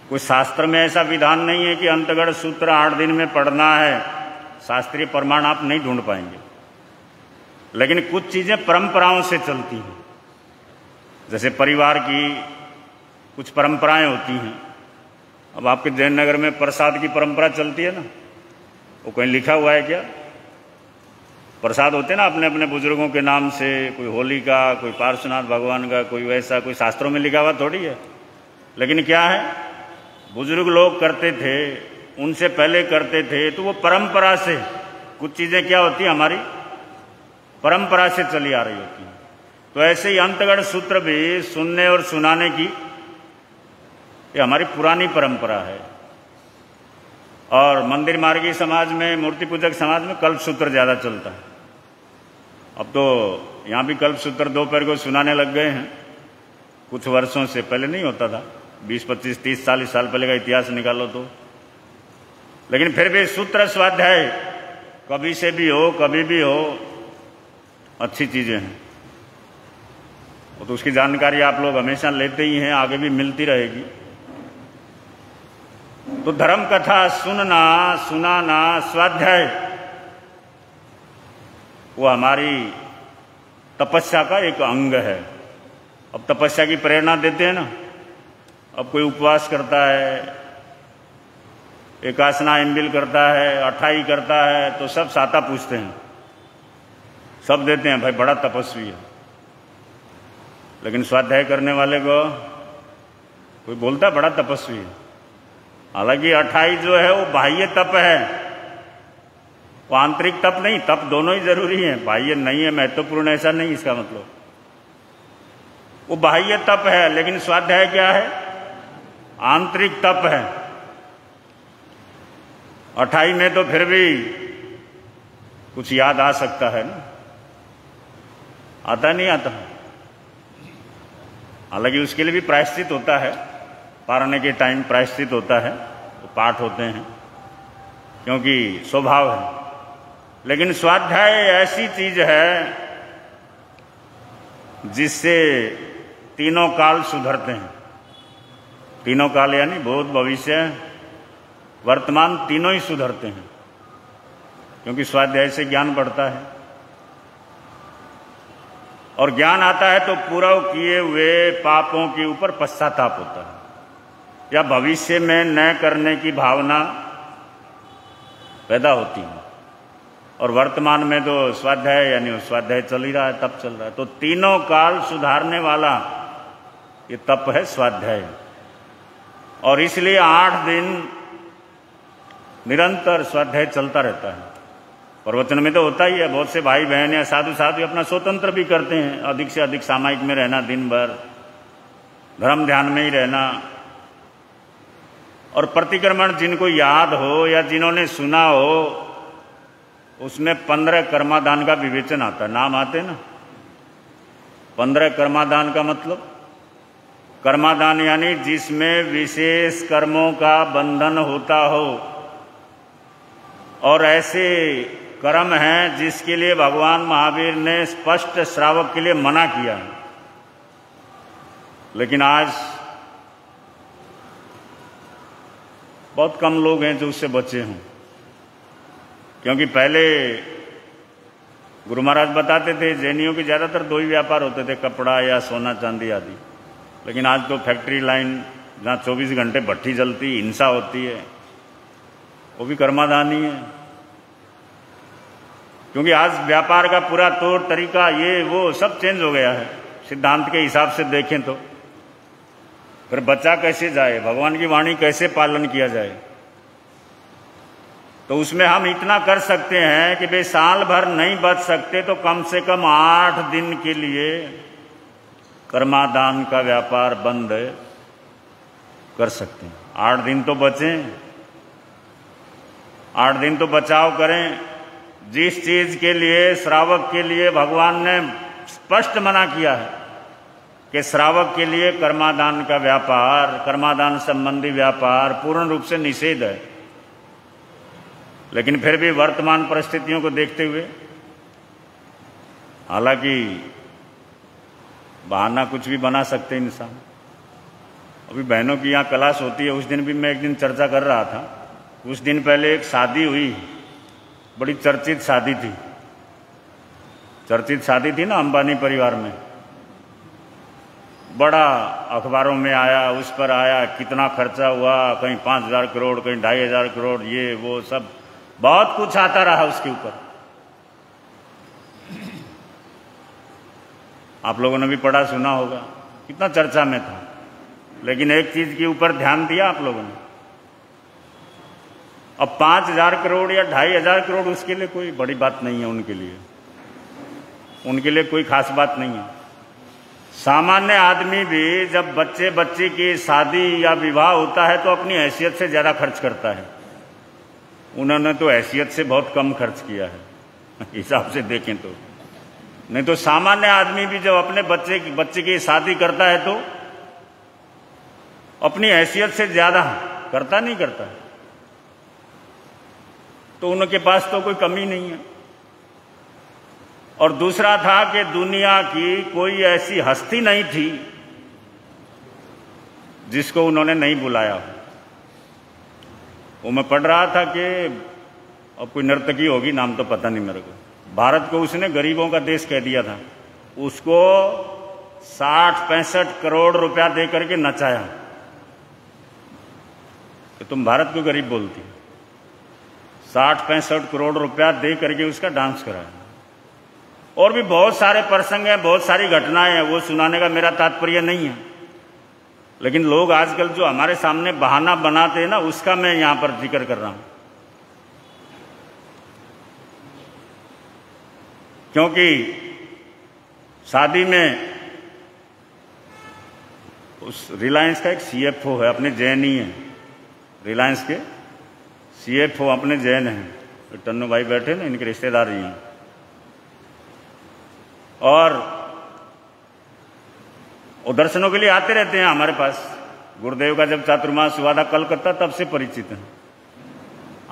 कोई शास्त्र में ऐसा विधान नहीं है कि अंतगढ़ सूत्र 8 दिन में पढ़ना है, शास्त्रीय प्रमाण आप नहीं ढूंढ पाएंगे। लेकिन कुछ चीजें परंपराओं से चलती हैं, जैसे परिवार की कुछ परंपराएं होती हैं। अब आपके जयनगर में प्रसाद की परंपरा चलती है ना, वो कहीं लिखा हुआ है क्या? प्रसाद होते हैं ना अपने अपने बुजुर्गों के नाम से, कोई होली का, कोई पार्श्वनाथ भगवान का, कोई वैसा, कोई शास्त्रों में लिखा हुआ थोड़ी है। लेकिन क्या है, बुजुर्ग लोग करते थे, उनसे पहले करते थे, तो वो परंपरा से कुछ चीजें क्या होती है, हमारी परंपरा से चली आ रही होती है। तो ऐसे ही अंतगढ़ सूत्र भी सुनने और सुनाने की ये हमारी पुरानी परंपरा है। और मंदिर मार्गी समाज में, मूर्ति पूजक समाज में कल्प सूत्र ज्यादा चलता है। अब तो यहाँ भी कल्प सूत्र दोपहर को सुनाने लग गए हैं, कुछ वर्षों से। पहले नहीं होता था, 20, 25, 30, 40 साल पहले का इतिहास निकालो तो। लेकिन फिर भी सूत्र स्वाध्याय कभी से भी हो, कभी भी हो, अच्छी चीजें हैं। तो उसकी जानकारी आप लोग हमेशा लेते ही हैं, आगे भी मिलती रहेगी। तो धर्म कथा सुनना, सुनाना, स्वाध्याय, वो हमारी तपस्या का एक अंग है। अब तपस्या की प्रेरणा देते हैं ना। अब कोई उपवास करता है, एकासना इम्बिल करता है, अठाई करता है, तो सब साता पूछते हैं, सब देते हैं, भाई बड़ा तपस्वी है। लेकिन स्वाध्याय करने वाले को कोई बोलता बड़ा तपस्वी है। हालांकि 28 जो है वो बाह्य तप है, वो आंतरिक तप नहीं। तप दोनों ही जरूरी है, बाह्य नहीं है महत्वपूर्ण ऐसा नहीं इसका मतलब। वो बाह्य तप है, लेकिन स्वाध्याय क्या है? आंतरिक तप है। 28 में तो फिर भी कुछ याद आ सकता है ना, आता नहीं आता। हालांकि उसके लिए भी प्रायश्चित होता है, पारने के टाइम प्रायश्चित होता है, तो पाठ होते हैं, क्योंकि स्वभाव है। लेकिन स्वाध्याय ऐसी चीज है जिससे तीनों काल सुधरते हैं। तीनों काल यानी भूत, भविष्य, वर्तमान, तीनों ही सुधरते हैं, क्योंकि स्वाध्याय से ज्ञान बढ़ता है। और ज्ञान आता है तो पूर्व किए हुए पापों के ऊपर पश्चाताप होता है, या भविष्य में न करने की भावना पैदा होती है। और वर्तमान में तो स्वाध्याय यानी स्वाध्याय चल ही रहा है, तप चल रहा है। तो तीनों काल सुधारने वाला ये तप है स्वाध्याय। और इसलिए 8 दिन निरंतर स्वाध्याय चलता रहता है। प्रवचन में तो होता ही है, बहुत से भाई बहन या साधु साधु अपना स्वतंत्र भी करते हैं, अधिक से अधिक सामायिक में रहना, दिन भर धर्म ध्यान में ही रहना। और प्रतिक्रमण जिनको याद हो या जिन्होंने सुना हो, उसमें 15 कर्मादान का विवेचन आता है। नाम आते ना 15 कर्मादान का मतलब, कर्मादान यानी जिसमें विशेष कर्मों का बंधन होता हो, और ऐसे कर्म हैं जिसके लिए भगवान महावीर ने स्पष्ट श्रावक के लिए मना किया है। लेकिन आज बहुत कम लोग हैं जो उससे बचे हों, क्योंकि पहले गुरु महाराज बताते थे जैनियों के ज्यादातर 2 ही व्यापार होते थे, कपड़ा या सोना चांदी आदि। लेकिन आज तो फैक्ट्री लाइन जहाँ 24 घंटे भट्ठी जलती, हिंसा होती है, वो भी कर्मादान ही है। क्योंकि आज व्यापार का पूरा तौर तरीका ये वो सब चेंज हो गया है। सिद्धांत के हिसाब से देखें तो फिर बचा कैसे जाए, भगवान की वाणी कैसे पालन किया जाए। तो उसमें हम इतना कर सकते हैं कि भाई साल भर नहीं बच सकते तो कम से कम 8 दिन के लिए कर्मादान का व्यापार बंद कर सकते हैं। 8 दिन तो बचें, 8 दिन तो बचाव करें। जिस चीज के लिए, श्रावक के लिए भगवान ने स्पष्ट मना किया है कि श्रावक के लिए कर्मादान का व्यापार, कर्मादान संबंधी व्यापार पूर्ण रूप से निषेध है, लेकिन फिर भी वर्तमान परिस्थितियों को देखते हुए, हालांकि बहाना कुछ भी बना सकते इंसान। अभी बहनों की यहाँ क्लास होती है, उस दिन भी मैं एक दिन चर्चा कर रहा था। कुछ दिन पहले एक शादी हुई, बड़ी चर्चित शादी थी, चर्चित शादी थी ना अंबानी परिवार में, बड़ा अखबारों में आया, उस पर आया कितना खर्चा हुआ, कहीं 5,000 करोड़, कहीं 2,500 करोड़, ये वो सब बहुत कुछ आता रहा उसके ऊपर। आप लोगों ने भी पढ़ा सुना होगा, कितना चर्चा में था। लेकिन एक चीज के ऊपर ध्यान दिया आप लोगों ने, अब 5,000 करोड़ या 2,500 करोड़ उसके लिए कोई बड़ी बात नहीं है, उनके लिए कोई खास बात नहीं है। सामान्य आदमी भी जब बच्चे बच्ची की शादी या विवाह होता है तो अपनी हैसियत से ज्यादा खर्च करता है। उन्होंने तो हैसियत से बहुत कम खर्च किया है हिसाब से देखें तो। नहीं तो सामान्य आदमी भी जब अपने बच्चे की शादी करता है तो अपनी हैसियत से ज्यादा करता नहीं करता, तो उनके पास तो कोई कमी नहीं है। और दूसरा था कि दुनिया की कोई ऐसी हस्ती नहीं थी जिसको उन्होंने नहीं बुलाया। वो मैं पढ़ रहा था कि अब कोई नर्तकी होगी, नाम तो पता नहीं मेरे को, भारत को उसने गरीबों का देश कह दिया था। उसको 60-65 करोड़ रुपया दे करके नचाया कि तुम भारत को गरीब बोलती। 60-65 करोड़ रुपया दे करके उसका डांस कराया। और भी बहुत सारे प्रसंग हैं, बहुत सारी घटनाएं हैं, वो सुनाने का मेरा तात्पर्य नहीं है। लेकिन लोग आजकल जो हमारे सामने बहाना बनाते हैं ना, उसका मैं यहां पर जिक्र कर रहा हूं। क्योंकि शादी में उस रिलायंस का एक सीएफओ है, अपने जैन ही है, रिलायंस के सीएफओ अपने जैन हैं। टन्नू भाई बैठे ना, इनके रिश्तेदार ही हैं। और वो दर्शनों के लिए आते रहते हैं हमारे पास। गुरुदेव का जब चातुर्मास हुआ था कलकत्ता, तब से परिचित हैं,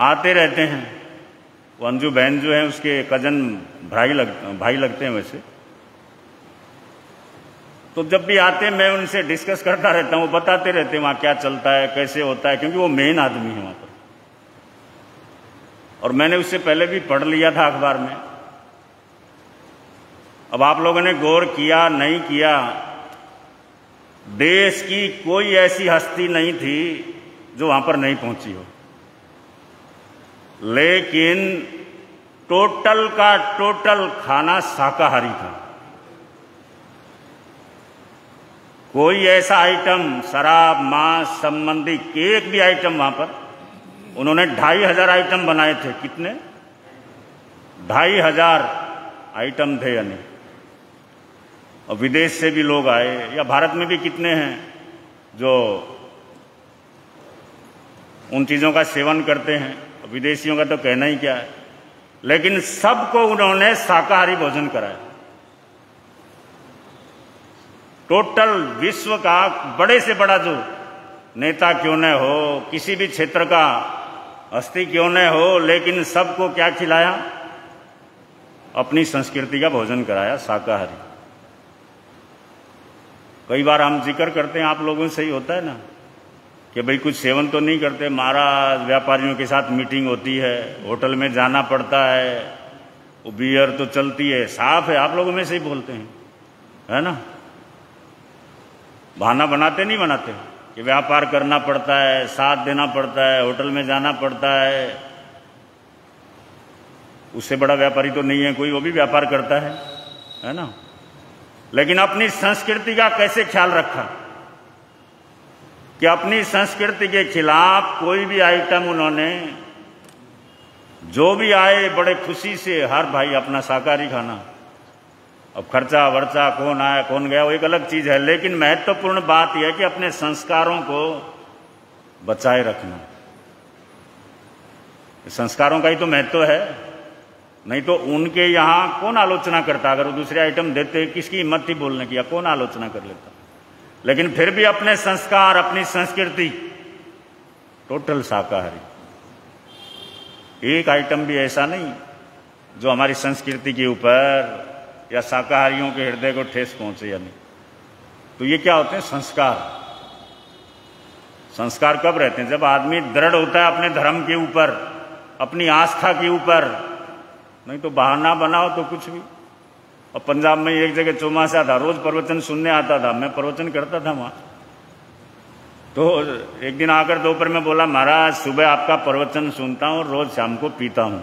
आते रहते हैं। वो अंजू बहन जो है उसके कजन भाई लगते हैं वैसे। तो जब भी आते हैं मैं उनसे डिस्कस करता रहता हूँ, वो बताते रहते हैं वहाँ क्या चलता है, कैसे होता है, क्योंकि वो मेन आदमी है वहाँ पर। और मैंने उससे पहले भी पढ़ लिया था अखबार में। अब आप लोगों ने गौर किया नहीं किया, देश की कोई ऐसी हस्ती नहीं थी जो वहां पर नहीं पहुंची हो, लेकिन टोटल का टोटल खाना शाकाहारी था। कोई ऐसा आइटम, शराब मांस संबंधी एक भी आइटम वहां पर, उन्होंने 2,500 आइटम बनाए थे। कितने? 2,500 आइटम थे। यानी और विदेश से भी लोग आए, या भारत में भी कितने हैं जो उन चीजों का सेवन करते हैं, विदेशियों का तो कहना ही क्या है। लेकिन सबको उन्होंने शाकाहारी भोजन कराया। टोटल विश्व का बड़े से बड़ा जो नेता क्यों न हो, किसी भी क्षेत्र का हस्ती क्यों न हो, लेकिन सबको क्या खिलाया? अपनी संस्कृति का भोजन कराया, शाकाहारी। कई बार हम जिक्र करते हैं, आप लोगों से ही होता है ना, कि भाई कुछ सेवन तो नहीं करते। महाराज व्यापारियों के साथ मीटिंग होती है, होटल में जाना पड़ता है, वो बियर तो चलती है, साफ है, आप लोगों में से ही बोलते हैं, है ना। बहाना बनाते नहीं बनाते कि व्यापार करना पड़ता है, साथ देना पड़ता है, होटल में जाना पड़ता है। उससे बड़ा व्यापारी तो नहीं है कोई, वो भी व्यापार करता है ना। लेकिन अपनी संस्कृति का कैसे ख्याल रखा कि अपनी संस्कृति के खिलाफ कोई भी आइटम उन्होंने, जो भी आए बड़े खुशी से, हर भाई अपना शाकाहारी खाना। अब खर्चा वर्चा कौन आया कौन गया वो एक अलग चीज है, लेकिन महत्वपूर्ण बात यह है कि अपने संस्कारों को बचाए रखना। संस्कारों का ही तो महत्व है, नहीं तो उनके यहाँ कौन आलोचना करता? अगर वो दूसरे आइटम देते किसकी हिम्मत थी बोलने की, या कौन आलोचना कर लेता? लेकिन फिर भी अपने संस्कार, अपनी संस्कृति टोटल शाकाहारी। एक आइटम भी ऐसा नहीं जो हमारी संस्कृति के ऊपर या शाकाहारियों के हृदय को ठेस पहुंचे या नहीं। तो ये क्या होते हैं? संस्कार। संस्कार कब रहते हैं? जब आदमी दृढ़ होता है अपने धर्म के ऊपर, अपनी आस्था के ऊपर। नहीं तो बहाना बनाओ तो कुछ भी। और पंजाब में एक जगह चौमासा था, रोज प्रवचन सुनने आता था, मैं प्रवचन करता था वहां। तो एक दिन आकर दोपहर में बोला, महाराज सुबह आपका प्रवचन सुनता हूं, रोज शाम को पीता हूं।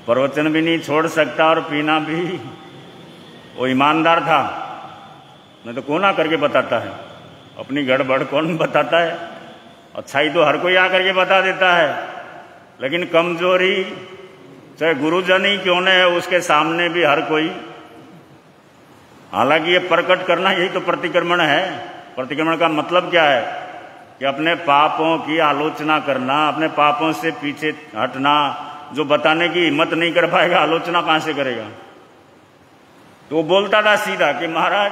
प्रवचन भी नहीं छोड़ सकता और पीना भी। वो ईमानदार था, नहीं तो कौन आकर के बताता है? अपनी गड़बड़ कौन बताता है? अच्छाई तो हर कोई आकर के बता देता है, लेकिन कमजोरी चाहे गुरुजन ही क्यों न है, उसके सामने भी हर कोई। हालांकि ये प्रकट करना यही तो प्रतिक्रमण है। प्रतिक्रमण का मतलब क्या है? कि अपने पापों की आलोचना करना, अपने पापों से पीछे हटना। जो बताने की हिम्मत नहीं कर पाएगा, आलोचना कहां से करेगा? तो वो बोलता था सीधा कि महाराज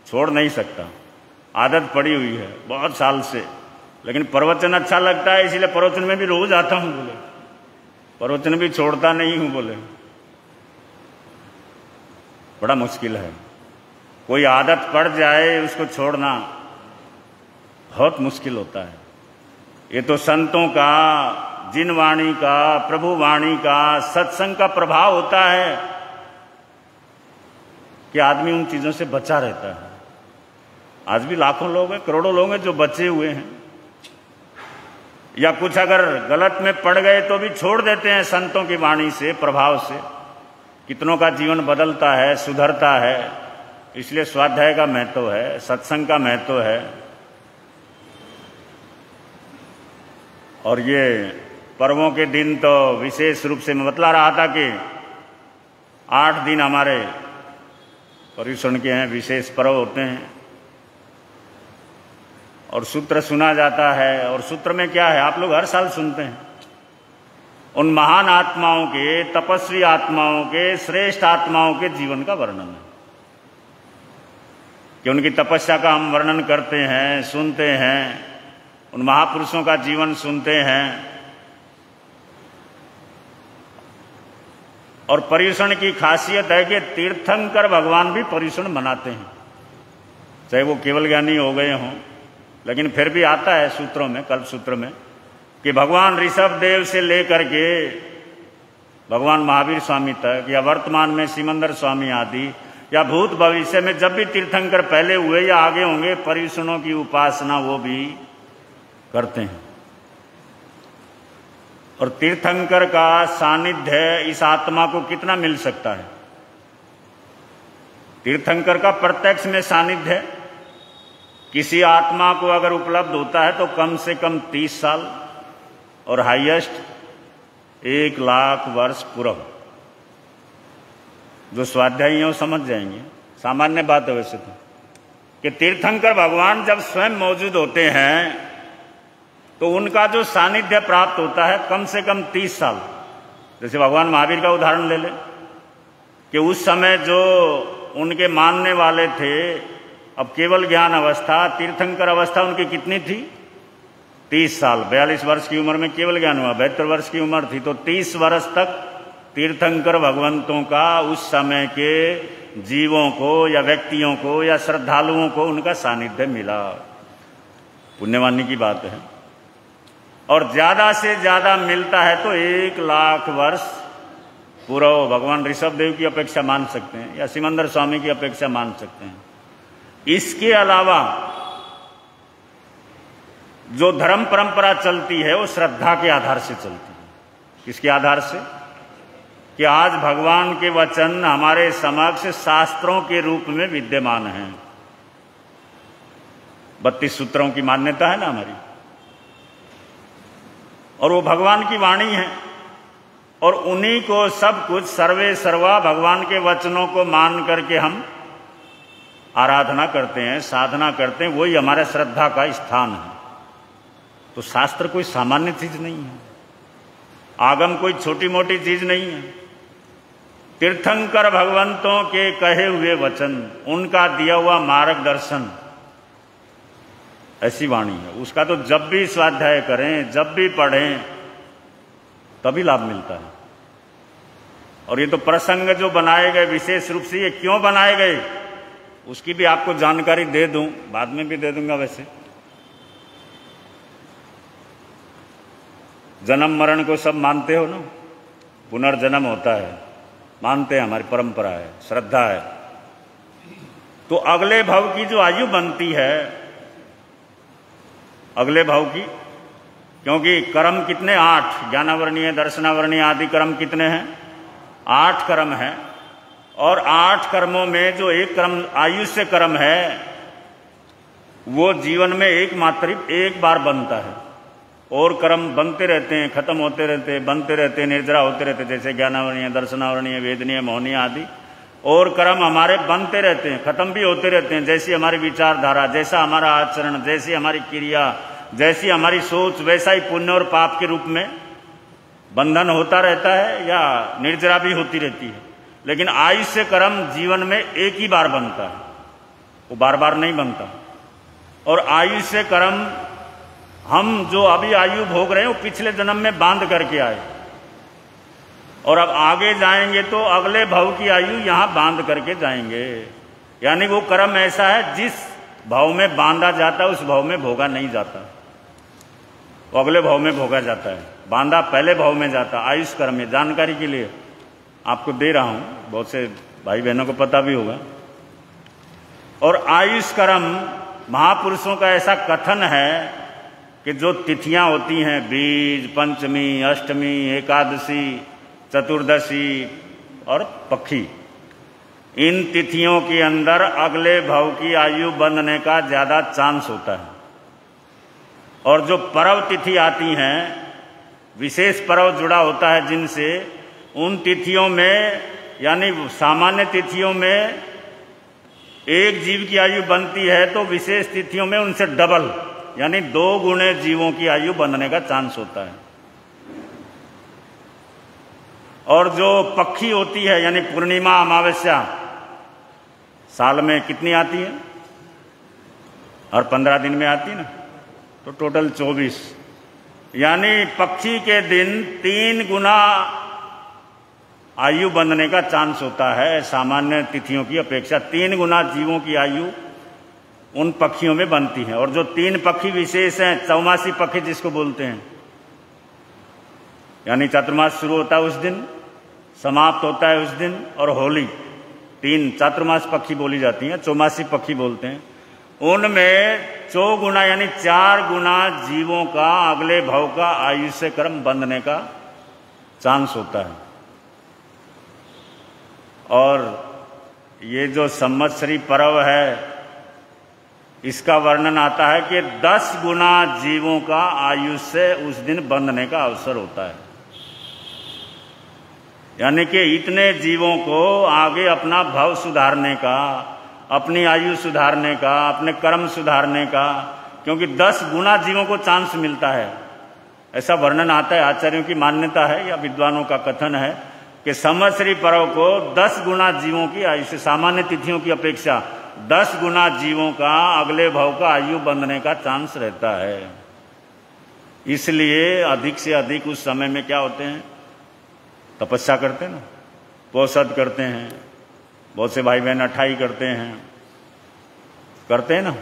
छोड़ नहीं सकता, आदत पड़ी हुई है बहुत साल से, लेकिन प्रवचन अच्छा लगता है इसलिए प्रवचन में भी रोज आता हूं बोले, प्रवचन भी छोड़ता नहीं हूं बोले। बड़ा मुश्किल है। कोई आदत पड़ जाए उसको छोड़ना बहुत मुश्किल होता है। ये तो संतों का, जिन वाणी का, प्रभु वाणी का, सत्संग का प्रभाव होता है कि आदमी उन चीजों से बचा रहता है। आज भी लाखों लोग हैं, करोड़ों लोग हैं जो बचे हुए हैं, या कुछ अगर गलत में पड़ गए तो भी छोड़ देते हैं संतों की वाणी से, प्रभाव से। कितनों का जीवन बदलता है, सुधरता है। इसलिए स्वाध्याय का महत्व है, सत्संग का महत्व है। और ये पर्वों के दिन तो विशेष रूप से मैं बतला रहा था कि 8 दिन हमारे पर्युषण के हैं, विशेष पर्व होते हैं और सूत्र सुना जाता है। और सूत्र में क्या है, आप लोग हर साल सुनते हैं, उन महान आत्माओं के, तपस्वी आत्माओं के, श्रेष्ठ आत्माओं के जीवन का वर्णन है कि उनकी तपस्या का हम वर्णन करते हैं, सुनते हैं, उन महापुरुषों का जीवन सुनते हैं। और पर्युषण की खासियत है कि तीर्थंकर भगवान भी पर्युषण मनाते हैं, चाहे वो केवल ज्ञानी हो गए हों, लेकिन फिर भी आता है सूत्रों में, कल्प सूत्र में, कि भगवान ऋषभ देव से लेकर के भगवान महावीर स्वामी तक, या वर्तमान में सिमंदर स्वामी आदि, या भूत भविष्य में जब भी तीर्थंकर पहले हुए या आगे होंगे, पर्युषणों की उपासना वो भी करते हैं। और तीर्थंकर का सानिध्य इस आत्मा को कितना मिल सकता है? तीर्थंकर का प्रत्यक्ष में सानिध्य किसी आत्मा को अगर उपलब्ध होता है तो कम से कम 30 साल और हाईएस्ट 1 लाख वर्ष पूर्व। जो स्वाध्यायी हैं वो समझ जाएंगे, सामान्य बात है वैसे तो, कि तीर्थंकर भगवान जब स्वयं मौजूद होते हैं तो उनका जो सानिध्य प्राप्त होता है कम से कम 30 साल। जैसे भगवान महावीर का उदाहरण ले लें कि उस समय जो उनके मानने वाले थे, अब केवल ज्ञान अवस्था, तीर्थंकर अवस्था उनकी कितनी थी? 30 साल। 42 वर्ष की उम्र में केवल ज्ञान हुआ, 72 वर्ष की उम्र थी, तो 30 वर्ष तक तीर्थंकर भगवंतों का उस समय के जीवों को या व्यक्तियों को या श्रद्धालुओं को उनका सानिध्य मिला। पुण्यवानी की बात है। और ज्यादा से ज्यादा मिलता है तो 1 लाख वर्ष पूर्व भगवान ऋषभ देव की अपेक्षा मान सकते हैं, या सिमंदर स्वामी की अपेक्षा मान सकते हैं। इसके अलावा जो धर्म परंपरा चलती है वो श्रद्धा के आधार से चलती है। किसके आधार से? कि आज भगवान के वचन हमारे समक्ष शास्त्रों के रूप में विद्यमान हैं। 32 सूत्रों की मान्यता है ना हमारी, और वो भगवान की वाणी है, और उन्हीं को सब कुछ सर्वे सर्वा भगवान के वचनों को मान करके हम आराधना करते हैं, साधना करते हैं, वही हमारे श्रद्धा का स्थान है। तो शास्त्र कोई सामान्य चीज नहीं है, आगम कोई छोटी मोटी चीज नहीं है। तीर्थंकर भगवंतों के कहे हुए वचन, उनका दिया हुआ मार्गदर्शन, ऐसी वाणी है। उसका तो जब भी स्वाध्याय करें, जब भी पढ़ें, तभी लाभ मिलता है। और ये तो प्रसंग जो बनाए गए विशेष रूप से, ये क्यों बनाए गए उसकी भी आपको जानकारी दे दूं, बाद में भी दे दूंगा। वैसे जन्म मरण को सब मानते हो ना, पुनर्जन्म होता है, मानते हैं, हमारी परंपरा है, श्रद्धा है। तो अगले भव की जो आयु बनती है, अगले भाव की, क्योंकि कर्म कितने? 8, ज्ञानावरणीय, दर्शनावरणीय आदि कर्म कितने हैं? 8 कर्म हैं। और 8 कर्मों में जो एक कर्म आयुष्य कर्म है, वो जीवन में एक बार बनता है। और कर्म बनते रहते हैं, खत्म होते रहते हैं, बनते रहते हैं, निर्जरा होते रहते हैं, जैसे ज्ञानावरणीय, दर्शनावरणीय, वेदनीय, मौनीय आदि। और कर्म हमारे बनते रहते हैं, खत्म भी होते रहते हैं, जैसी हमारी विचारधारा, जैसा हमारा आचरण, जैसी हमारी क्रिया, जैसी हमारी सोच, वैसा ही पुण्य और पाप के रूप में बंधन होता रहता है या निर्जरा भी होती रहती है। लेकिन आयुष्य कर्म जीवन में एक ही बार बनता है, वो बार बार नहीं बनता। और आयुष्य कर्म हम जो अभी आयु भोग रहे हैं, वो पिछले जन्म में बांध करके आए, और अब आगे जाएंगे तो अगले भव की आयु यहां बांध करके जाएंगे। यानी वो कर्म ऐसा है, जिस भाव में बांधा जाता है उस भाव में भोगा नहीं जाता, वो अगले भाव में भोगा जाता है। बांधा पहले भाव में जाता। आयुष कर्म में, जानकारी के लिए आपको दे रहा हूं, बहुत से भाई बहनों को पता भी होगा। और आयुष कर्म, महापुरुषों का ऐसा कथन है कि जो तिथियां होती हैं, बीज, पंचमी, अष्टमी, एकादशी, चतुर्दशी और पक्षी, इन तिथियों के अंदर अगले भव की आयु बनने का ज्यादा चांस होता है। और जो पर्व तिथि आती हैं, विशेष पर्व जुड़ा होता है जिनसे, उन तिथियों में, यानी सामान्य तिथियों में एक जीव की आयु बनती है, तो विशेष तिथियों में उनसे डबल, यानी 2 गुणे जीवों की आयु बनने का चांस होता है। और जो पक्षी होती है, यानी पूर्णिमा, अमावस्या, साल में कितनी आती है? हर 15 दिन में आती है ना, तो टोटल 24, यानी पक्षी के दिन 3 गुना आयु बनने का चांस होता है सामान्य तिथियों की अपेक्षा। 3 गुना जीवों की आयु उन पक्षियों में बनती है। और जो 3 पक्षी विशेष हैं, चौमासी पक्षी जिसको बोलते हैं, यानी चातुर्मास शुरू होता है उस दिन, समाप्त होता है उस दिन, और होली, 3 चातुर्मास पक्षी बोली जाती हैं, चौमासी पक्षी बोलते हैं। उनमें 4 गुना यानी 4 गुना जीवों का अगले भव का आयुष्य कर्म बंधने का चांस होता है। और ये जो संवत्सरी पर्व है, इसका वर्णन आता है कि 10 गुना जीवों का आयुष्य उस दिन बंधने का अवसर होता है। यानी कि इतने जीवों को आगे अपना भव सुधारने का, अपनी आयु सुधारने का, अपने कर्म सुधारने का, क्योंकि 10 गुना जीवों को चांस मिलता है, ऐसा वर्णन आता है। आचार्यों की मान्यता है या विद्वानों का कथन है कि संवत्सरी पर्व को 10 गुना जीवों की आयु से, सामान्य तिथियों की अपेक्षा 10 गुना जीवों का अगले भव का आयु बंधने का चांस रहता है। इसलिए अधिक से अधिक उस समय में क्या होते हैं? तपस्या करते हैं ना, पोषद करते हैं, बहुत से भाई बहन अठाई करते हैं ना,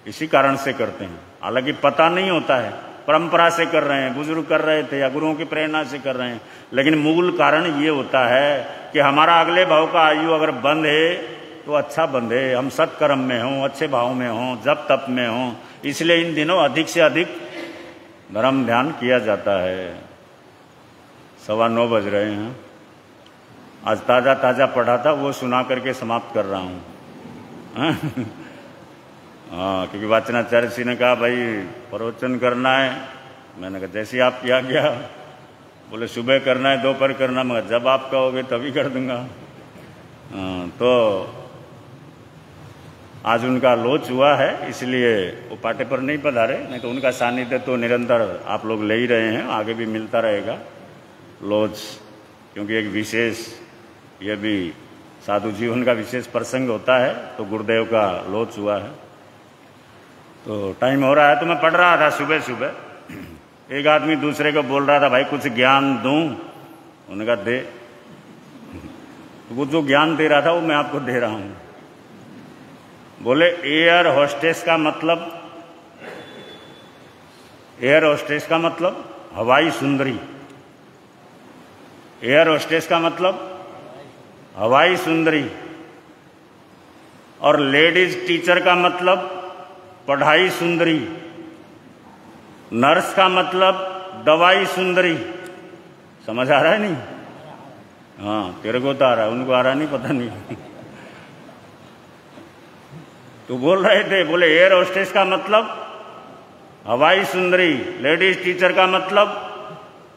इसी कारण से करते हैं। हालांकि पता नहीं होता है, परंपरा से कर रहे हैं, बुजुर्ग कर रहे थे या गुरुओं की प्रेरणा से कर रहे हैं, लेकिन मूल कारण ये होता है कि हमारा अगले भाव का आयु अगर बंधे तो अच्छा बंधे, हम सत्कर्म में हों, अच्छे भाव में हों, जप तप में हों। इसलिए इन दिनों अधिक से अधिक धर्म ध्यान किया जाता है। 9:15 बज रहे हैं। आज ताज़ा पढ़ा था, वो सुना करके समाप्त कर रहा हूँ। हाँ, क्योंकि वाचनाचार्य जी ने कहा भाई प्रवचन करना है। मैंने कहा जैसे आप किया गया, बोले सुबह करना है, दोपहर करना, मगर जब आप कहोगे तभी कर दूंगा। तो आज उनका लोच हुआ है, इसलिए वो पाटे पर नहीं पधारे, नहीं तो उनका सानिध्य तो निरंतर आप लोग ले ही रहे हैं, आगे भी मिलता रहेगा लोच, क्योंकि एक विशेष ये भी साधु जीवन का विशेष प्रसंग होता है, तो गुरुदेव का लोच हुआ है। तो टाइम हो रहा है, तो मैं पढ़ रहा था सुबह सुबह, एक आदमी दूसरे को बोल रहा था भाई कुछ ज्ञान दूं, उन्होंने कहा दे। तो वो जो ज्ञान दे रहा था वो मैं आपको दे रहा हूं। बोले एयर होस्टेस का मतलब, एयर होस्टेस का मतलब हवाई सुंदरी, एयर होस्टेस का मतलब हवाई सुंदरी, और लेडीज टीचर का मतलब पढ़ाई सुंदरी, नर्स का मतलब दवाई सुंदरी। समझ आ रहा है नहीं? हाँ, तेरे को तो आ रहा है, उनको आ रहा नहीं, पता नहीं। तो बोल रहे थे, बोले एयर होस्टेस का मतलब हवाई सुंदरी, लेडीज टीचर का मतलब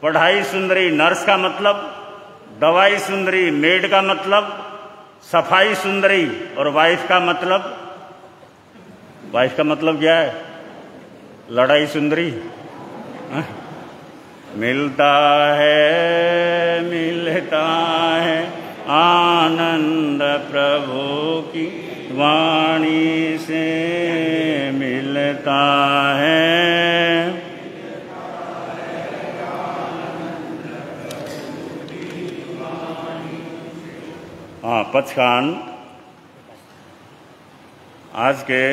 पढ़ाई सुंदरी, नर्स का मतलब दवाई सुंदरी, मेड का मतलब सफाई सुंदरी, और वाइफ का मतलब, वाइफ का मतलब क्या है? लड़ाई सुंदरी। हाँ? मिलता है आनंद प्रभु की वाणी से मिलता है। हाँ, पचकान आज के